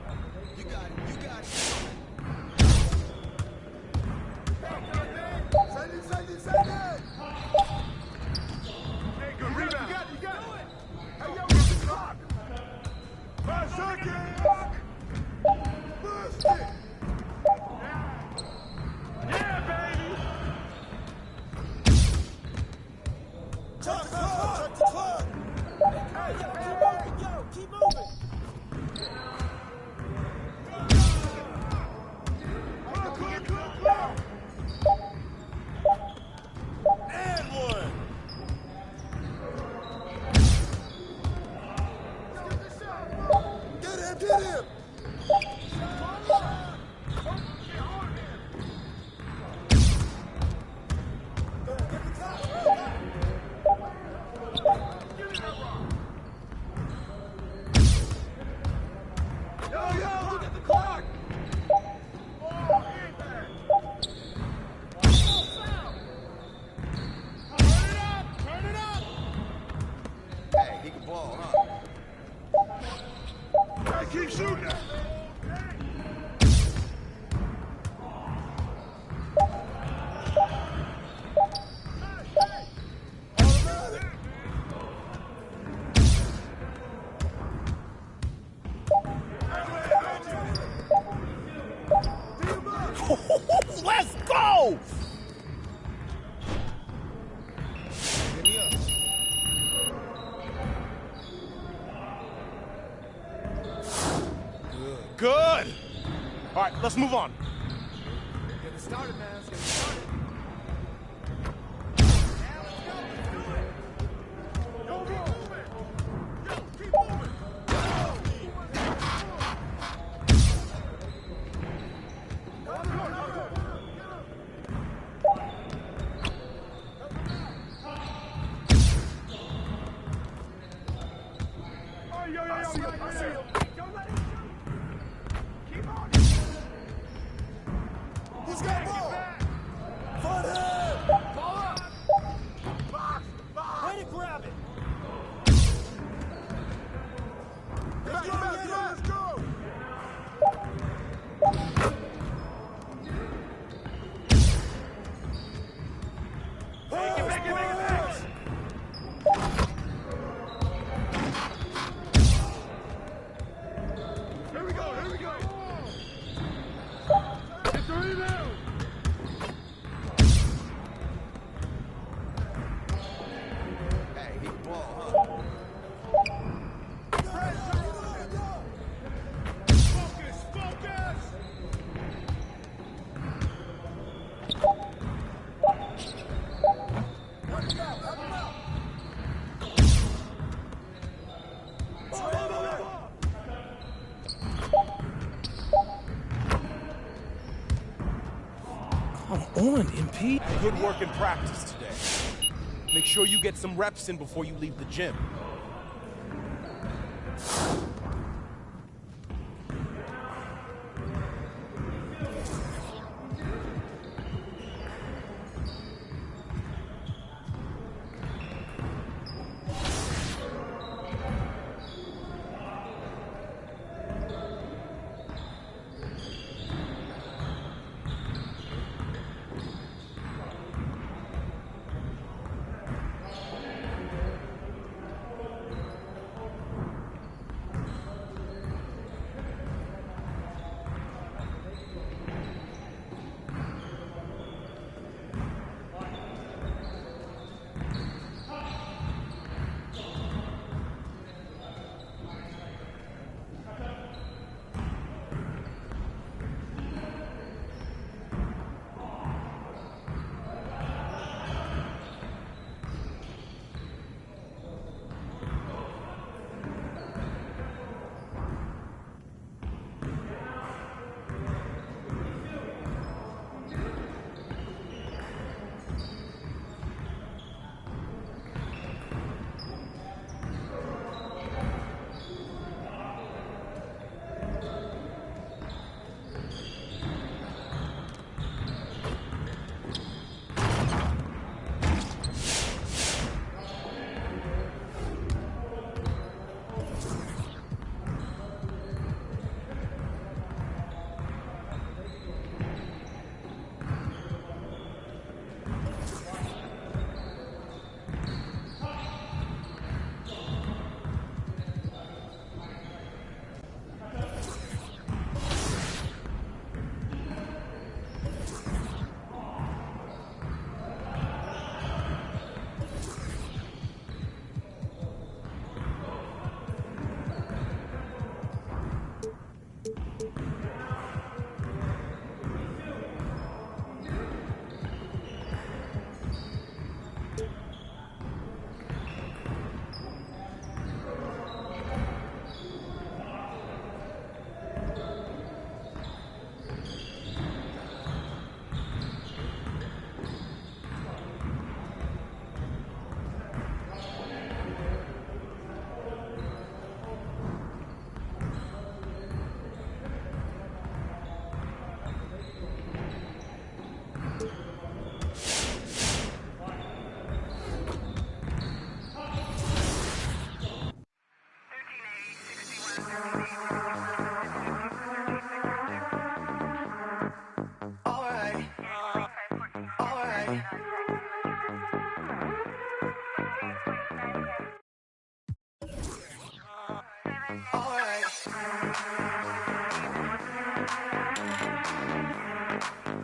Keep shooting. Let's go! Good. All right, let's move on. Get it started, man. Let's get it started. Who's got ball? Front head! Ball up! Box! Box! Way to grab it! Let's go! Let's go! Make it back! Here we go! Get the rebound! Hey, he can ball, huh? Focus! Come on, MP. Good work in practice today. Make sure you get some reps in before you leave the gym.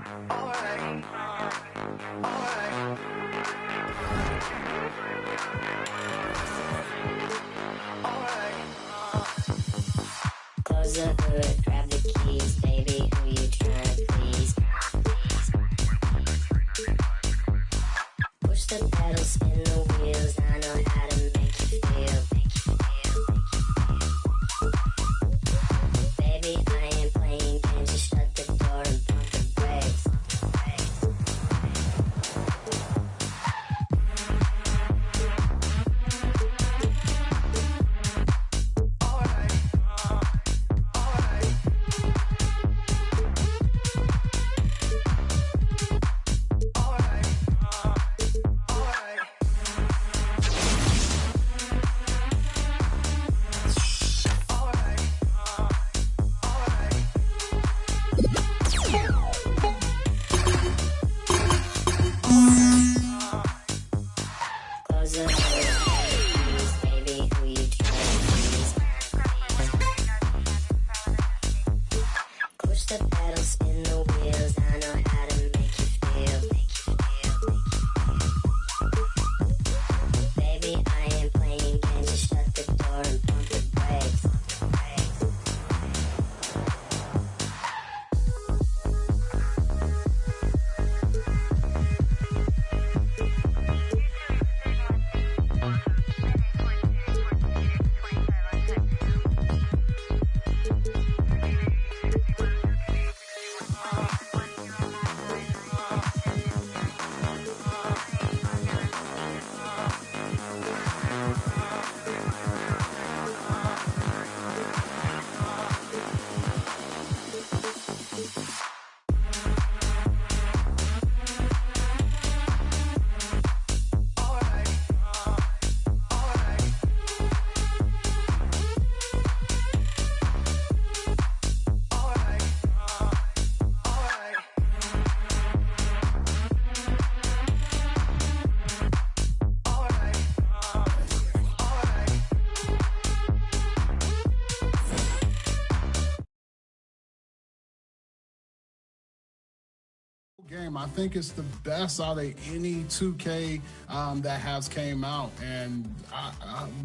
Close the hood, grab the keys, baby, who you tryna please? Push the pedal, spin the wheels, I know how to make you feel. Baby, I ain't playing games, just shut the door and pump the brakes. Close the hood, baby, who you tryna please? Push the pedal, spin the wheels, I know how to make you feel. Baby, I ain't playing games, just shut the door and pump the brakes. Game. I think it's the best out of any 2K that has came out, and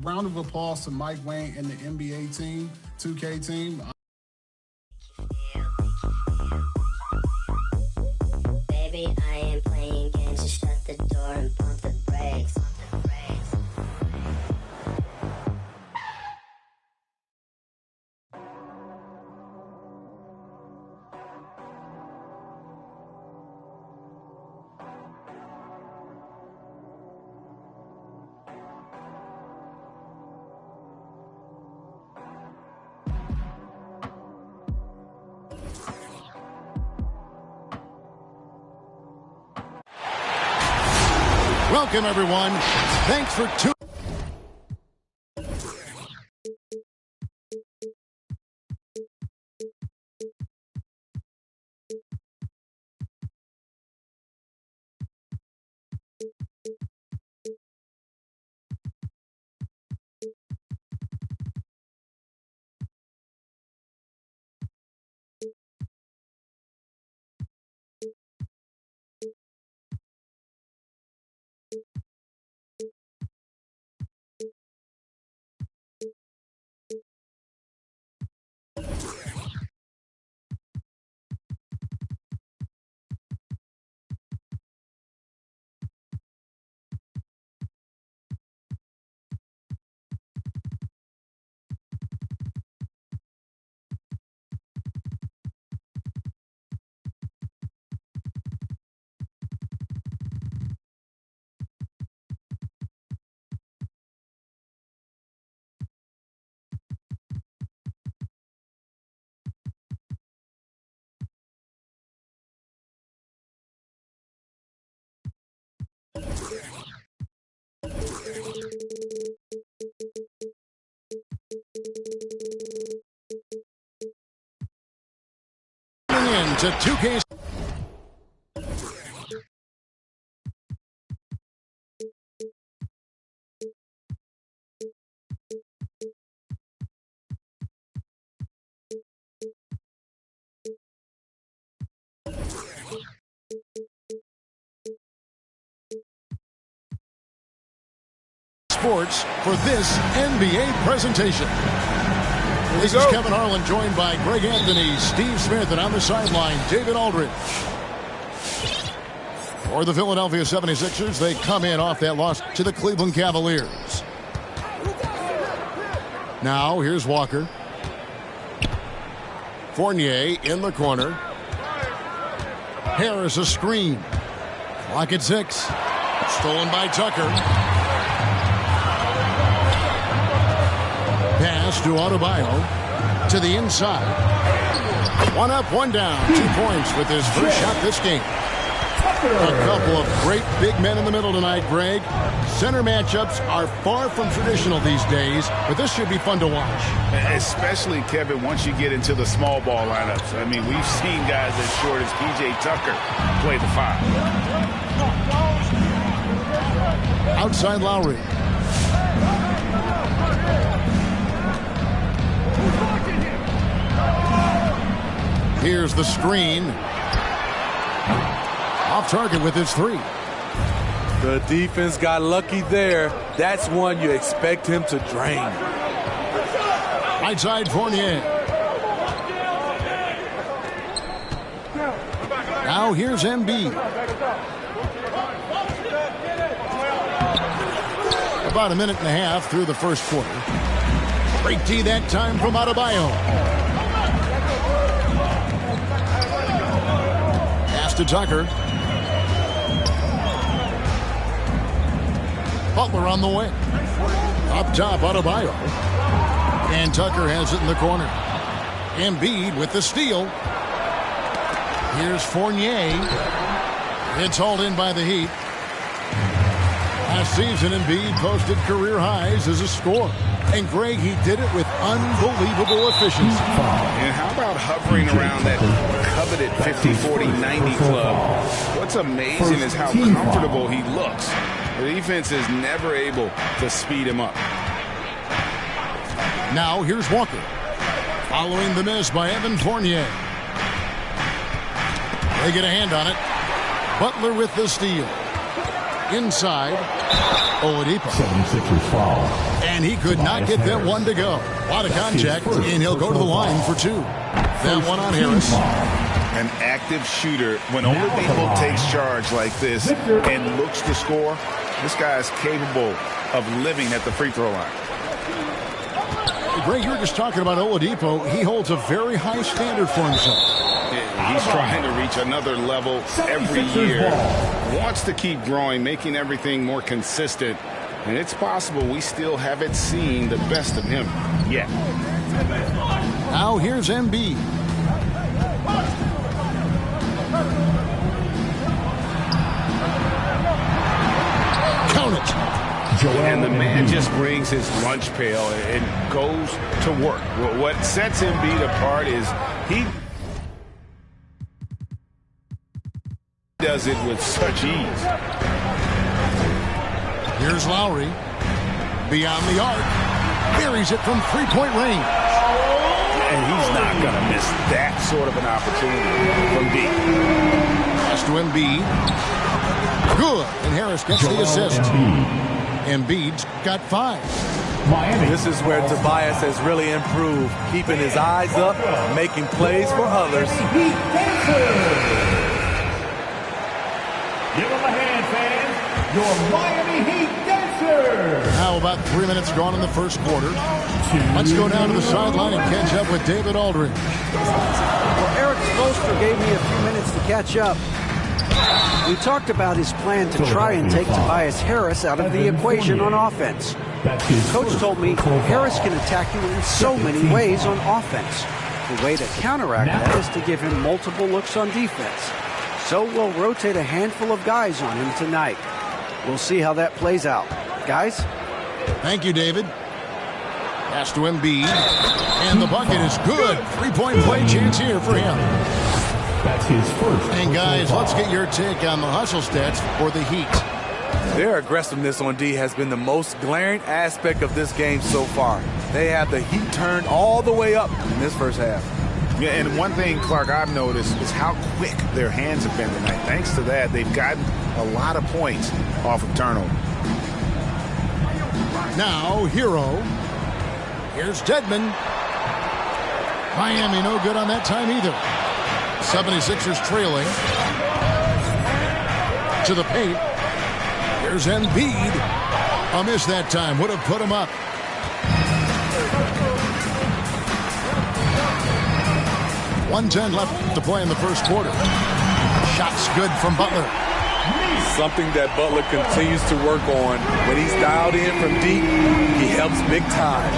round of applause to Mike Wang and the NBA team, 2K team. Baby, I ain't playing games, just shut the door and pump the brakes. Welcome, everyone. Thanks for tuning. To 2K. Sports for this NBA presentation. This is Kevin Harlan, joined by Greg Anthony, Steve Smith, and on the sideline, David Aldridge. For the Philadelphia 76ers, they come in off that loss to the Cleveland Cavaliers. Now, here's Walker. Fournier in the corner. Harris a screen. Clock at 6. Stolen by Tucker. Pass to Adebayo. To the inside. One up, one down. 2 points with his first shot this game. A couple of great big men in the middle tonight, Greg. Center matchups are far from traditional these days, but this should be fun to watch. Especially, Kevin, once you get into the small ball lineups. I mean, we've seen guys as short as P.J. Tucker play the 5. Outside Lowry. Here's the screen. Off target with his 3. The defense got lucky there. That's one you expect him to drain. Right side Fournier. Now here's Embiid. About a minute and a half through the first quarter. Great D that time from Adebayo. Pass to Tucker. Butler on the wing. Up top, Adebayo. And Tucker has it in the corner. Embiid with the steal. Here's Fournier. It's hauled in by the Heat. Last season, Embiid posted career highs as a scorer. And Greg, he did it with unbelievable efficiency. And how about hovering around that coveted 50-40-90 club? What's amazing is how comfortable he looks. The defense is never able to speed him up. Now here's Walker. Following the miss by Evan Fournier. They get a hand on it. Butler with the steal. Inside. Oladipo. 76ers foul. And he could not get that one to go. A lot of contact, and he'll go to the line for 2. That one on Harris. An active shooter. When Oladipo takes charge like this and looks to score, this guy is capable of living at the free throw line. Greg, you were just talking about Oladipo. He holds a very high standard for himself. He's trying to reach another level every year. Wants to keep growing, making everything more consistent. And it's possible we still haven't seen the best of him yet. Now here's Embiid. Count it. And the man just brings his lunch pail and goes to work. What sets Embiid apart is he does it with such ease. Here's Lowry. Beyond the arc. Buries it from 3-point range. And he's not going to miss that sort of an opportunity from deep. Pass to Embiid. Good. And Harris gets the assist. Embiid's got 5. This is where Tobias has really improved, keeping his eyes up, making plays for others. Give him a hand, fans. Your Miami Heat dancer. Now about 3 minutes gone in the first quarter. Let's go down to the sideline and catch up with David Aldridge. Well, Eric Spoelstra gave me a few minutes to catch up. We talked about his plan to try and take Tobias Harris out of the equation on offense. Coach told me Harris can attack you in so many ways on offense. The way to counteract that is to give him multiple looks on defense. So we'll rotate a handful of guys on him tonight. We'll see how that plays out. Guys? Thank you, David. Pass to Embiid. And the bucket is good. 3-point play chance here for him. That's his first. And guys, let's get your take on the hustle stats for the Heat. Their aggressiveness on D has been the most glaring aspect of this game so far. They have the heat turned all the way up in this first half. Yeah, and one thing, Clark, I've noticed is how quick their hands have been tonight. Thanks to that, they've gotten a lot of points off of turnover. Now, Hero. Here's Dedmon. Miami no good on that time either. 76ers trailing. To the paint. Here's Embiid. A miss that time. Would have put him up. .110 left to play in the first quarter. Shots good from Butler. Something that Butler continues to work on. When he's dialed in from deep, he helps big time.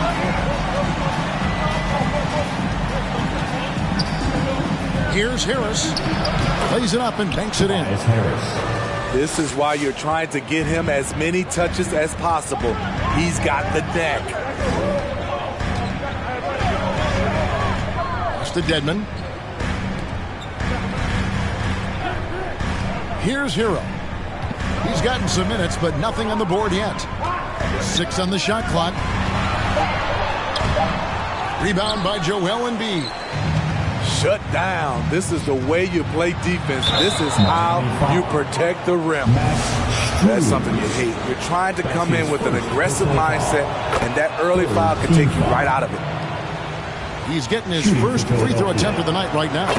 Here's Harris. Plays it up and banks it in. This is why you're trying to get him as many touches as possible. He's got the deck. That's to Dedmon. Here's Hero. He's gotten some minutes, but nothing on the board yet. 6 on the shot clock. Rebound by Joel Embiid. Shut down. This is the way you play defense. This is how you protect the rim. That's something you hate. You're trying to come in with an aggressive mindset, and that early foul can take you right out of it. He's getting his first free throw attempt of the night right now.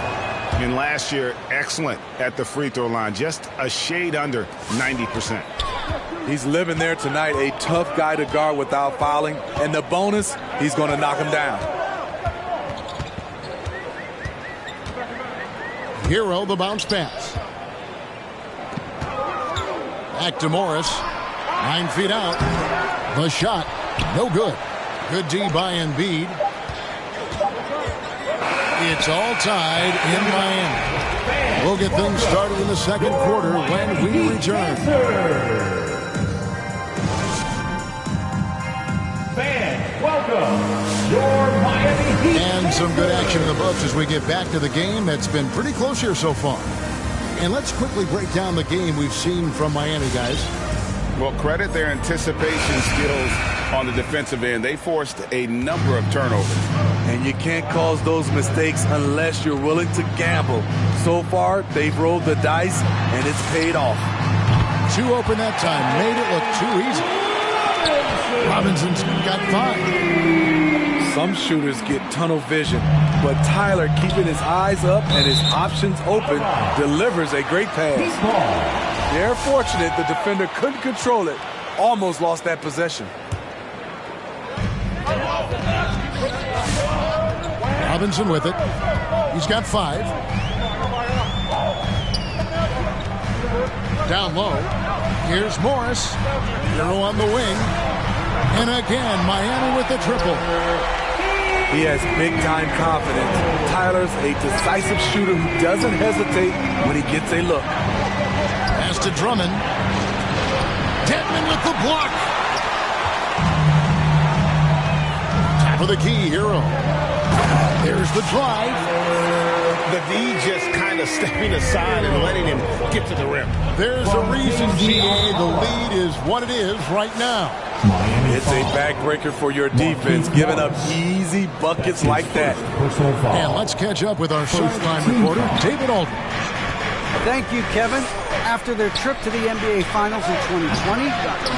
And last year, excellent at the free throw line. Just a shade under 90%. He's living there tonight, a tough guy to guard without fouling. And the bonus, he's going to knock him down. Hero, the bounce pass. Back to Morris. 9 feet out. The shot, no good. Good D by Embiid. It's all tied in Miami. We'll get things started in the second quarter when we return. Fans, welcome your Miami Heat. And some good action in the books as we get back to the game that's been pretty close here so far. And let's quickly break down the game we've seen from Miami, guys. Well, credit their anticipation skills on the defensive end. They forced a number of turnovers. And you can't cause those mistakes unless you're willing to gamble. So far, they've rolled the dice, and it's paid off. 2 open that time. Made it look too easy. Robinson's got 5. Some shooters get tunnel vision, but Tyler, keeping his eyes up and his options open, delivers a great pass. They're fortunate the defender couldn't control it. Almost lost that possession. Robinson with it. He's got 5. Down low. Here's Morris. Hero on the wing. And again, Miami with the triple. He has big-time confidence. Tyler's a decisive shooter who doesn't hesitate when he gets a look. Pass to Drummond. Dedmon with the block. Top of the key, Hero. There's the drive. The D just kind of stepping aside and letting him get to the rim. There's a reason, GA. The lead is what it is right now. It's a backbreaker for your defense, giving up easy buckets like that. And let's catch up with our sideline reporter, David Aldridge. Thank you, Kevin. After their trip to the NBA Finals in 2020,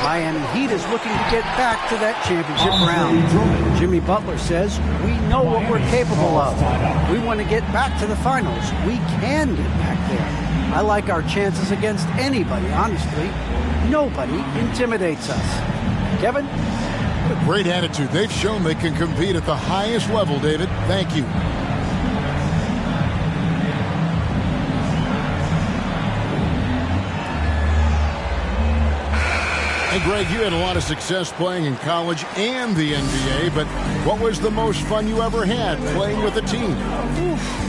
Miami Heat is looking to get back to that championship round. Jimmy Butler says, we know what we're capable of. We want to get back to the finals. We can get back there. I like our chances against anybody, honestly. Nobody intimidates us. Kevin? What a great attitude. They've shown they can compete at the highest level, David. Thank you. Hey, Greg, you had a lot of success playing in college and the NBA, but what was the most fun you ever had playing with a team?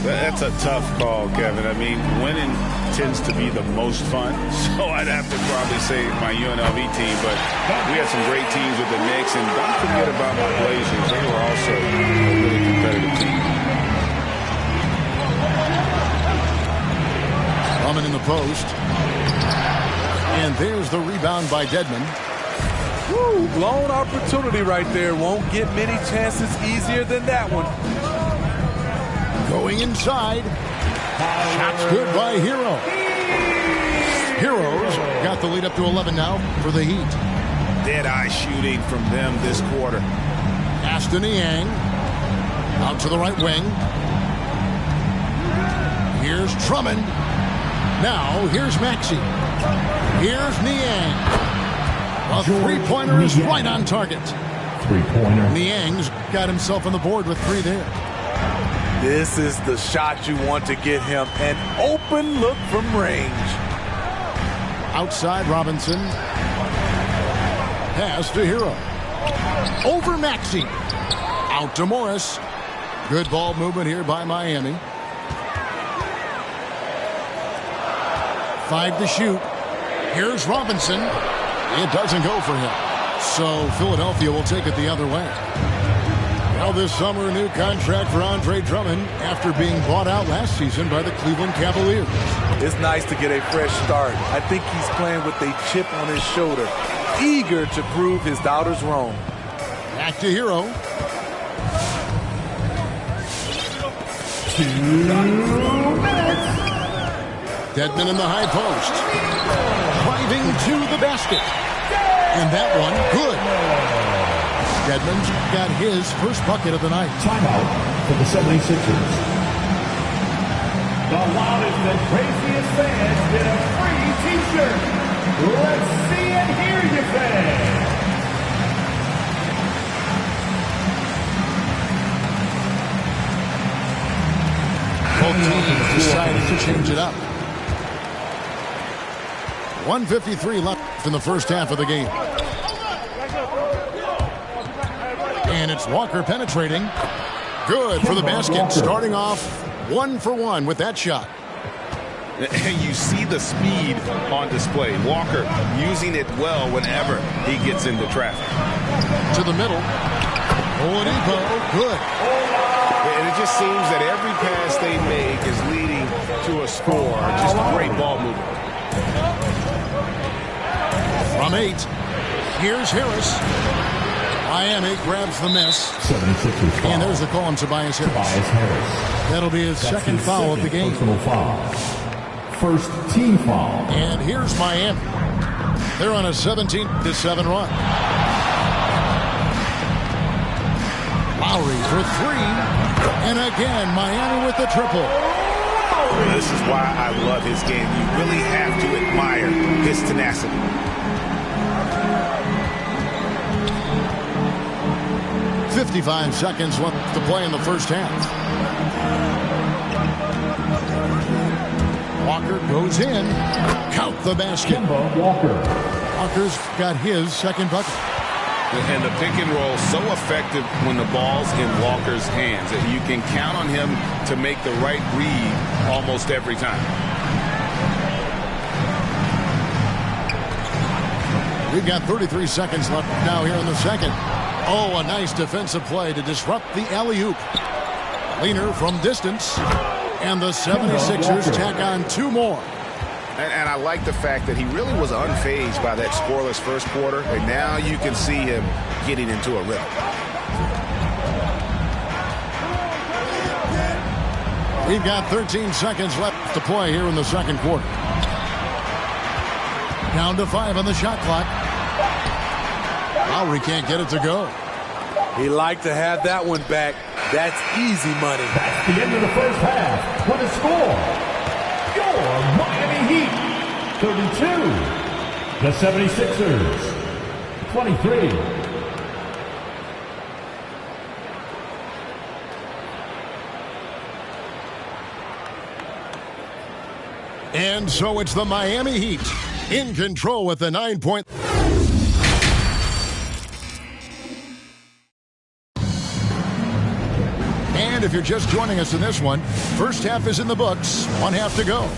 That's a tough call, Kevin. I mean, winning tends to be the most fun, so I'd have to probably say my UNLV team, but we had some great teams with the Knicks, and don't forget about my Blazers. They were also a really competitive team. Drummond in the post. And there's the rebound by Dedmon. Woo, blown opportunity right there. Won't get many chances easier than that one. Going inside. Shots good by Hero. Heroes got the lead up to 11 now for the Heat. dead-eye shooting from them this quarter. Pass to Niang. Out to the right wing. Here's Drummond. Now, here's Maxey. Here's Niang. A three-pointer is right on target. Three-pointer. Niang's got himself on the board with 3 there. This is the shot you want to get him. An open look from range. Outside Robinson. Pass to Hero. Over Maxey. Out to Morris. Good ball movement here by Miami. 5 to shoot. Here's Robinson. It doesn't go for him. So Philadelphia will take it the other way. Now this summer, a new contract for Andre Drummond after being bought out last season by the Cleveland Cavaliers. It's nice to get a fresh start. I think he's playing with a chip on his shoulder, eager to prove his doubters wrong. Back to Hero. 2 minutes. Dedmon in the high post. Driving to the basket. And that one, good. Dedmon's got his first bucket of the night. Timeout for the 76ers. The loudest and craziest fans get a free t-shirt. Let's see and hear you, fans. Both teams decided to change it up. 1:53 left in the first half of the game. And it's Walker penetrating. Good for the basket. Starting off 1 for 1 with that shot. And you see the speed on display. Walker using it well whenever he gets into traffic. To the middle. Oladipo, good. And it just seems that every pass they make is leading to a score. Just great ball movement. From 8, here's Harris. Miami grabs the miss. 76ers foul. And there's the call on Tobias Harris. Tobias Harris. That'll be his second foul of the game. Personal foul. First team foul. And here's Miami. They're on a 17-7 run. Lowry for 3. And again, Miami with the triple. This is why I love his game. You really have to admire his tenacity. .55 seconds left to play in the first half. Walker goes in. Count the basket. Walker's got his second bucket. And the pick and roll so effective when the ball's in Walker's hands. That you can count on him to make the right read almost every time. We've got 33 seconds left now here in the second. Oh, a nice defensive play to disrupt the alley-oop. Leaner from distance. And the 76ers tack on 2 more. And I like the fact that he really was unfazed by that scoreless first quarter. And now you can see him getting into a rhythm. We've got 13 seconds left to play here in the second quarter. Down to 5 on the shot clock. Lowry can't get it to go. He liked to have that one back. That's easy money. That's the end of the first half. What a score. Your Miami Heat, 32. The 76ers, 23. And so it's the Miami Heat in control with the 9-point. And if you're just joining us in this one, first half is in the books. 1 half to go.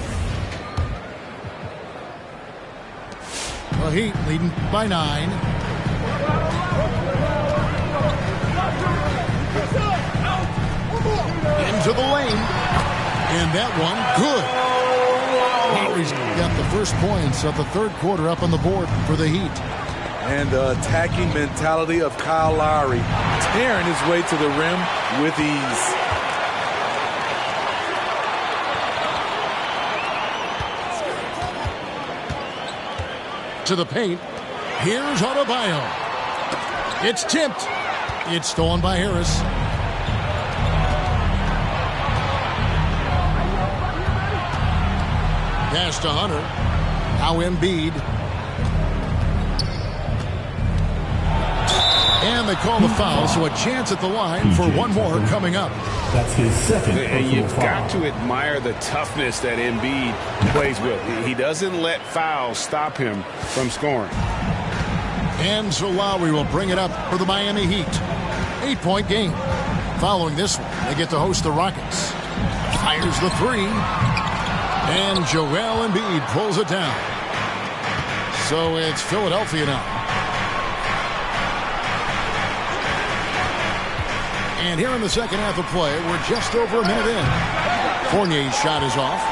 The Heat leading by 9. Into the lane. And that one, good. Lowry's got the first points of the third quarter up on the board for the Heat. And the attacking mentality of Kyle Lowry, tearing his way to the rim with ease. To the paint. Here's Adebayo. It's tipped. It's stolen by Harris. Pass to Hunter. Now Embiid. And they call the foul, so a chance at the line for one more coming up. That's his second. And you've got to admire the toughness that Embiid plays with. He doesn't let fouls stop him from scoring. And so Lowry will bring it up for the Miami Heat. 8-point game. Following this one, they get to host the Rockets. Fires the three. And Joel Embiid pulls it down. So it's Philadelphia now. And here in the second half of play, we're just over a minute in. Fournier's shot is off.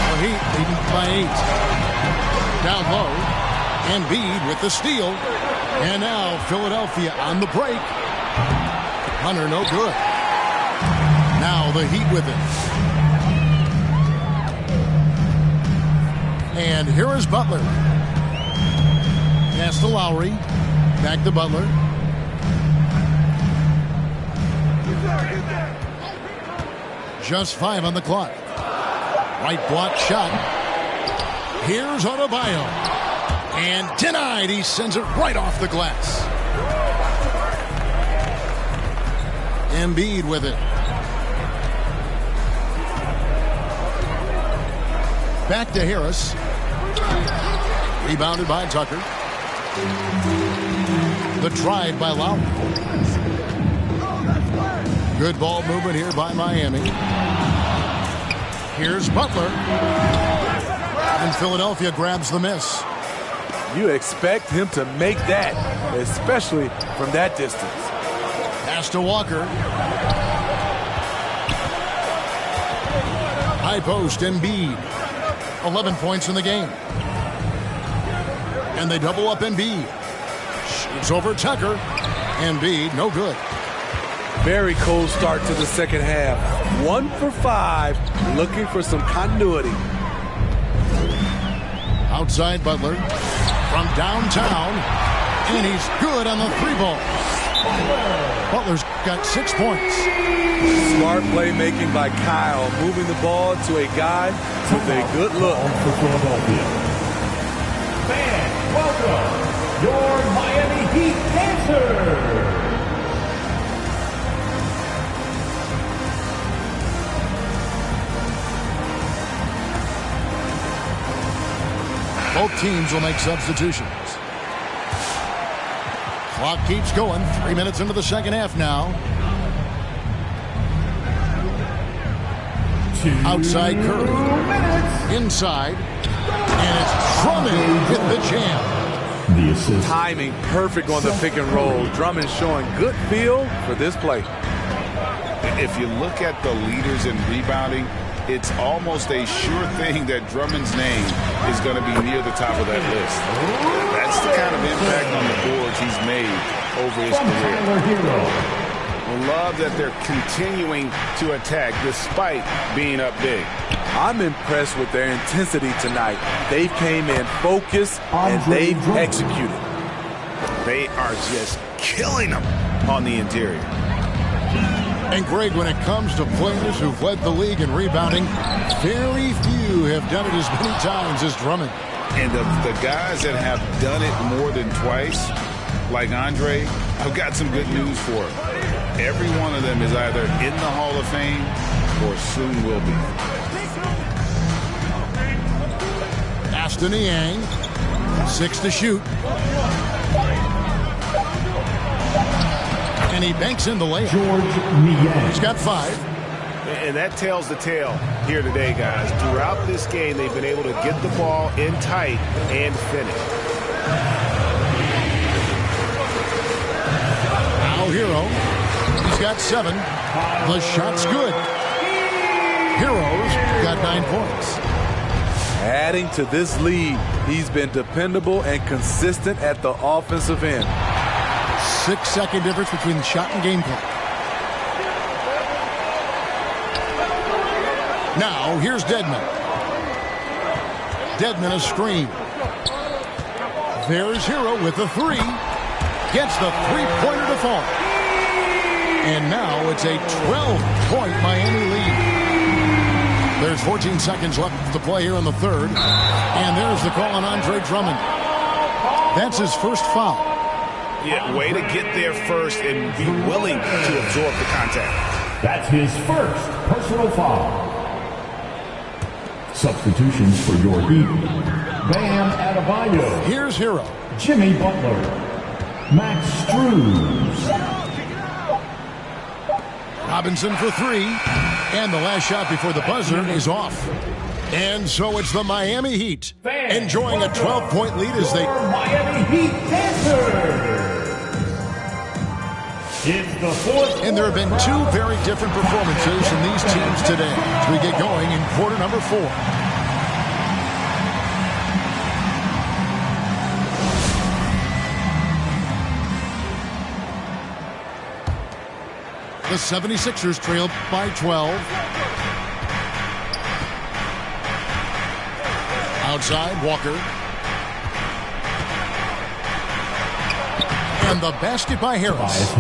The Heat leading by 8. Down low. Embiid with the steal. And now Philadelphia on the break. Hunter no good. Now the Heat with it. And here is Butler. Pass to Lowry. Back to Butler. Just 5 on the clock. Right block shot. Here's Adebayo. And denied. He sends it right off the glass. Embiid with it. Back to Harris. Rebounded by Tucker. The drive by Lowry. Good ball movement here by Miami. Here's Butler. And Philadelphia grabs the miss. You expect him to make that, especially from that distance. Pass to Walker. High post, Embiid. 11 points in the game. And they double up Embiid. Shoots over Tucker. Embiid, no good. Very cold start to the second half. 1 for 5, looking for some continuity. Outside Butler. From downtown. And he's good on the 3-ball. Butler's got 6 points. Smart playmaking by Kyle, moving the ball to a guy with a good look. For Philadelphia. Fans, welcome your Miami Heat dancers. Both teams will make substitutions. Clock keeps going. 3 minutes into the second half now. Outside Curry. Inside. And it's Drummond with the jam. The assist. Timing perfect on the pick and roll. Drummond showing good feel for this play. If you look at the leaders in rebounding, it's almost a sure thing that Drummond's name is going to be near the top of that list. That's the kind of impact on the boards he's made over his career. Love that they're continuing to attack despite being up big. I'm impressed with their intensity tonight. They came in focused and they've executed. They are just killing them on the interior. And Greg, when it comes to players who've led the league in rebounding, very few have done it as many times as Drummond. And the guys that have done it more than twice, like Andre, I've got some good news for him. Every one of them is either in the Hall of Fame or soon will be. Aston Niang, 6 to shoot. And he banks in the layup. George Niang. He's got 5. And that tells the tale here today, guys. Throughout this game, they've been able to get the ball in tight and finish. Now Hero. He's got 7. The shot's good. Hero's got 9 points. Adding to this lead, he's been dependable and consistent at the offensive end. 6-second difference between shot and game clock. Now, here's Dedmon. Dedmon a screen. There's Hero with the three. Gets the three-pointer to fall. And now it's a 12-point Miami lead. There's 14 seconds left to play here in the third. And there's the call on Andre Drummond. That's his first foul. Yeah, way to get there first and be willing to absorb the contact. That's his first personal foul. Substitutions for your Heat. Bam Adebayo. Here's Hero. Jimmy Butler. Max Struz. Robinson for three. And the last shot before the buzzer is off. And so it's the Miami Heat enjoying a 12-point lead as they... Miami Heat Panthers. It's the fourth. And there have been two very different performances from these teams today as we get going in quarter number 4. The 76ers trailed by 12. Outside, Walker. And the basket by Harris.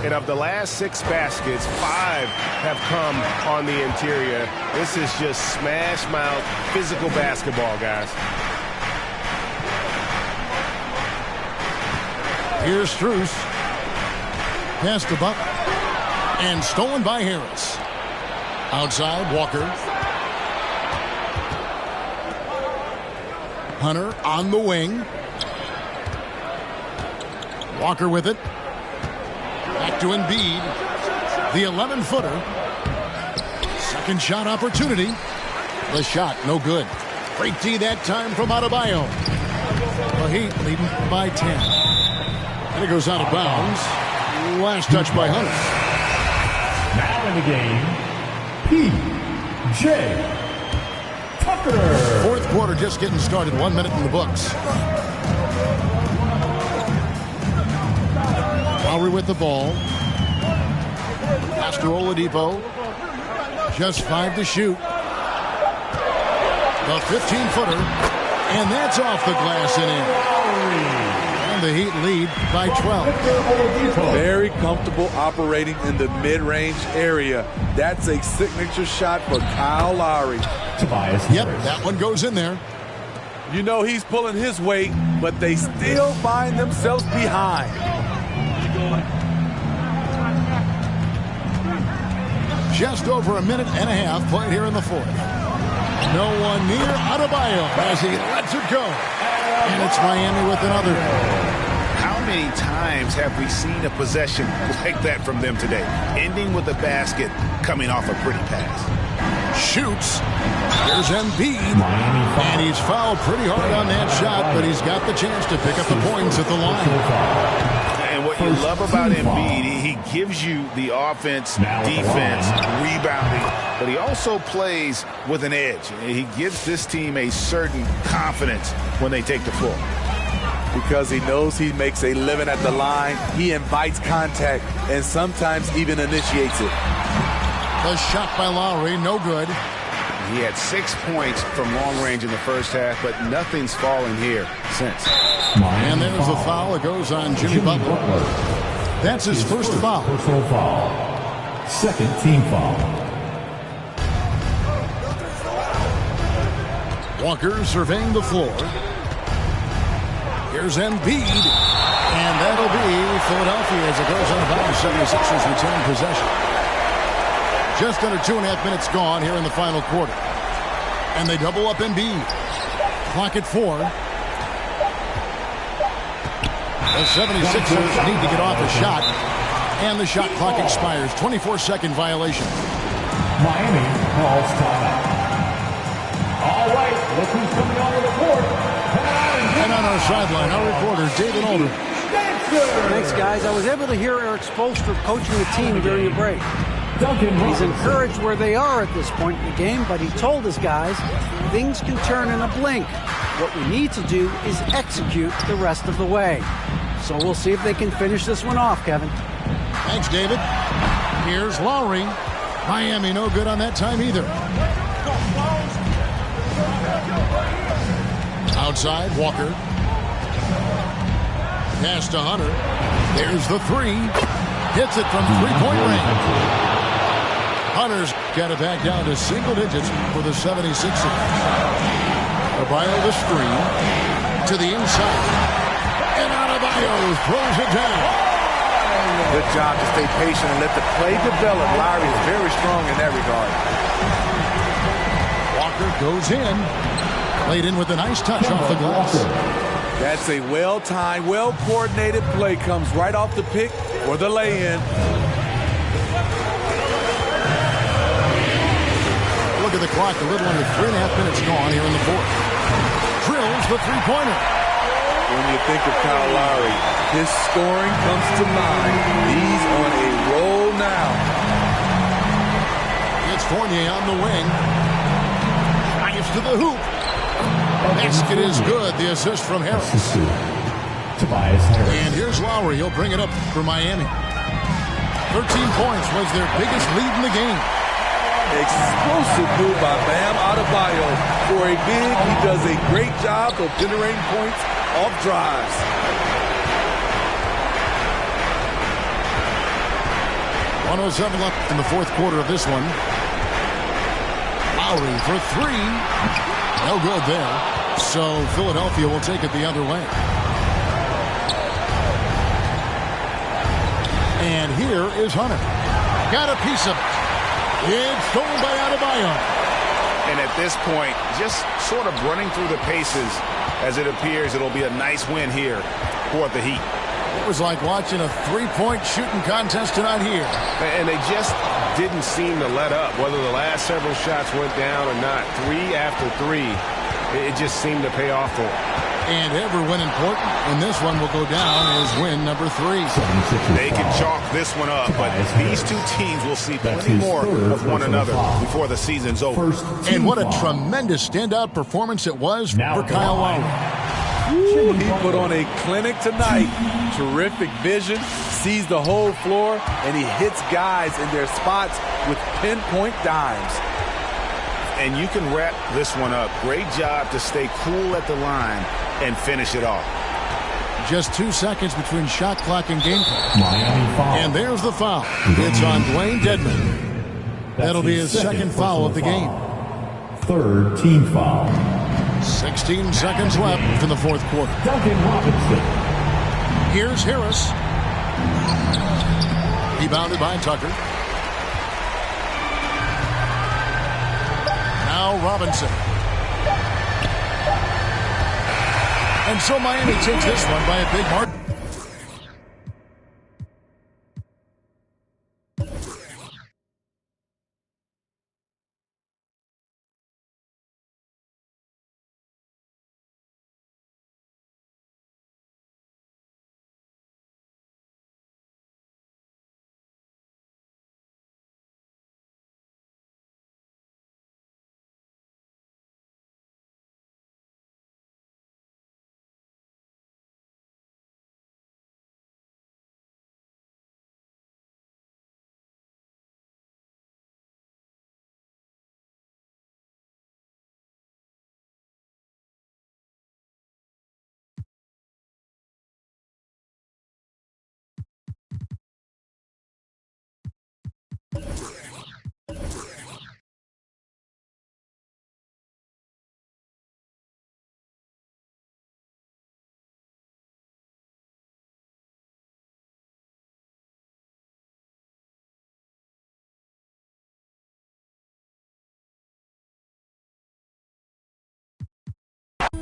And of the last 6 baskets, 5 have come on the interior. This is just smash mouth, physical basketball, guys. Here's Strus. Pass to Buck. And stolen by Harris. Outside, Walker. Hunter on the wing. Walker with it. Back to Embiid. The 11-footer. Second shot opportunity. The shot, no good. Great D that time from Adebayo. The Heat leading by 10. And it goes out of bounds. Last touch by Hunter. Now in the game, P.J. Tucker. Fourth quarter just getting started. 1 minute in the books. Lowry with the ball. Pass to Oladipo. Just 5 to shoot. The 15-footer. And that's off the glass and in. And the Heat lead by 12. Very comfortable operating in the mid-range area. That's a signature shot for Kyle Lowry. Yep, that one goes in there. You know he's pulling his weight, but they still find themselves behind. Just over a minute and a half played here in the fourth. No one near Adebayo as he lets it go. And it's Miami with another. How many times have we seen a possession like that from them today? Ending with a basket, coming off a pretty pass. Shoots. Here's Embiid. And he's fouled pretty hard on that shot, but he's got the chance to pick up the points at the line. And what you love about Embiid, he gives you the offense, defense, rebounding, but he also plays with an edge. He gives this team a certain confidence when they take the floor. Because he knows he makes a living at the line, he invites contact and sometimes even initiates it. The shot by Lowry, no good. He had 6 points from long range in the first half, but nothing's fallen here since. And there's a foul. It goes on Jimmy Butler. That's his first foul. Personal foul. Second team foul. Walker surveying the floor. Here's Embiid. And that'll be Philadelphia as it goes on the bounce. 76ers retain possession. Just under 2.5 minutes gone here in the final quarter. And they double up Embiid. Clock at 4. The 76ers need to get off a shot. And the shot clock expires. 24-second violation. Miami calls timeout. All right, look who's coming onto the court. And on our sideline, our reporter, David Aldridge. Thanks, guys. I was able to hear Eric Spoelstra coaching the team during the break. He's encouraged where they are at this point in the game, but he told his guys things can turn in a blink. What we need to do is execute the rest of the way. So we'll see if they can finish this one off, Kevin. Thanks, David. Here's Lowry. Miami no good on that time either. Outside, Walker. Pass to Hunter. There's the three. Hits it from three-point range. Hunter's got it back down to single digits for the 76ers. Adebayo the screen to the inside. And Adebayo throws it down. Good job to stay patient and let the play develop. Lowry is very strong in that regard. Walker goes in. Played in with a nice touch off the glass. That's a well-timed, well-coordinated play. Comes right off the pick for the lay-in. Look at the clock. A little under 3.5 minutes gone here in the fourth. Drills the three-pointer. When you think of Kyle Lowry, his scoring comes to mind. He's on a roll now. It's Fournier on the wing. Drives to the hoop. Basket is good. The assist from Harris. And here's Lowry. He'll bring it up for Miami. 13 points was their biggest lead in the game. Explosive move by Bam Adebayo. For a big, he does a great job of generating points off drives. .107 left in the fourth quarter of this one. Lowry for three. No good there. So Philadelphia will take it the other way. And here is Hunter. Got a piece of it. It's stolen by Adebayo. And at this point, just sort of running through the paces as it appears it'll be a nice win here for the Heat. It was like watching a three-point shooting contest tonight here. And they just didn't seem to let up, whether the last several shots went down or not. Three after three, it just seemed to pay off for them. And every win important, and this one will go down as win number 3. They can chalk this one up, but these two teams will see plenty more of one another before the season's over. And what a tremendous standout performance it was for Kyle Lowry. He put on a clinic tonight. Terrific vision, sees the whole floor, and he hits guys in their spots with pinpoint dimes. And you can wrap this one up. Great job to stay cool at the line and finish it off. Just 2 seconds between shot clock and game clock. And there's the foul. It's on Dwayne Dedmon. That'll be his second foul of the game. Third team foul. 16 seconds left in the fourth quarter. Duncan Robinson. Here's Harris. Rebounded by Tucker. Now Robinson. And so Miami takes this one by a big margin.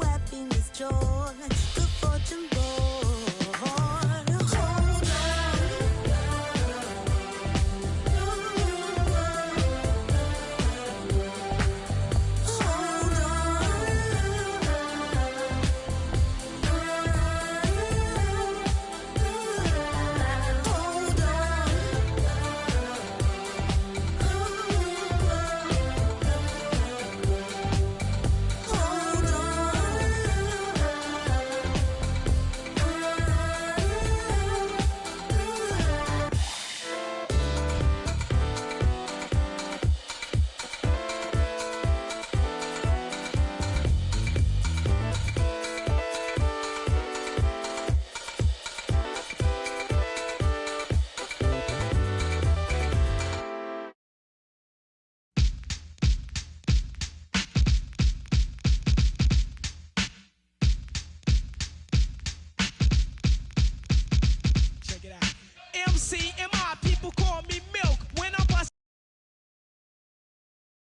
Happiness, joy, good fortune, boy.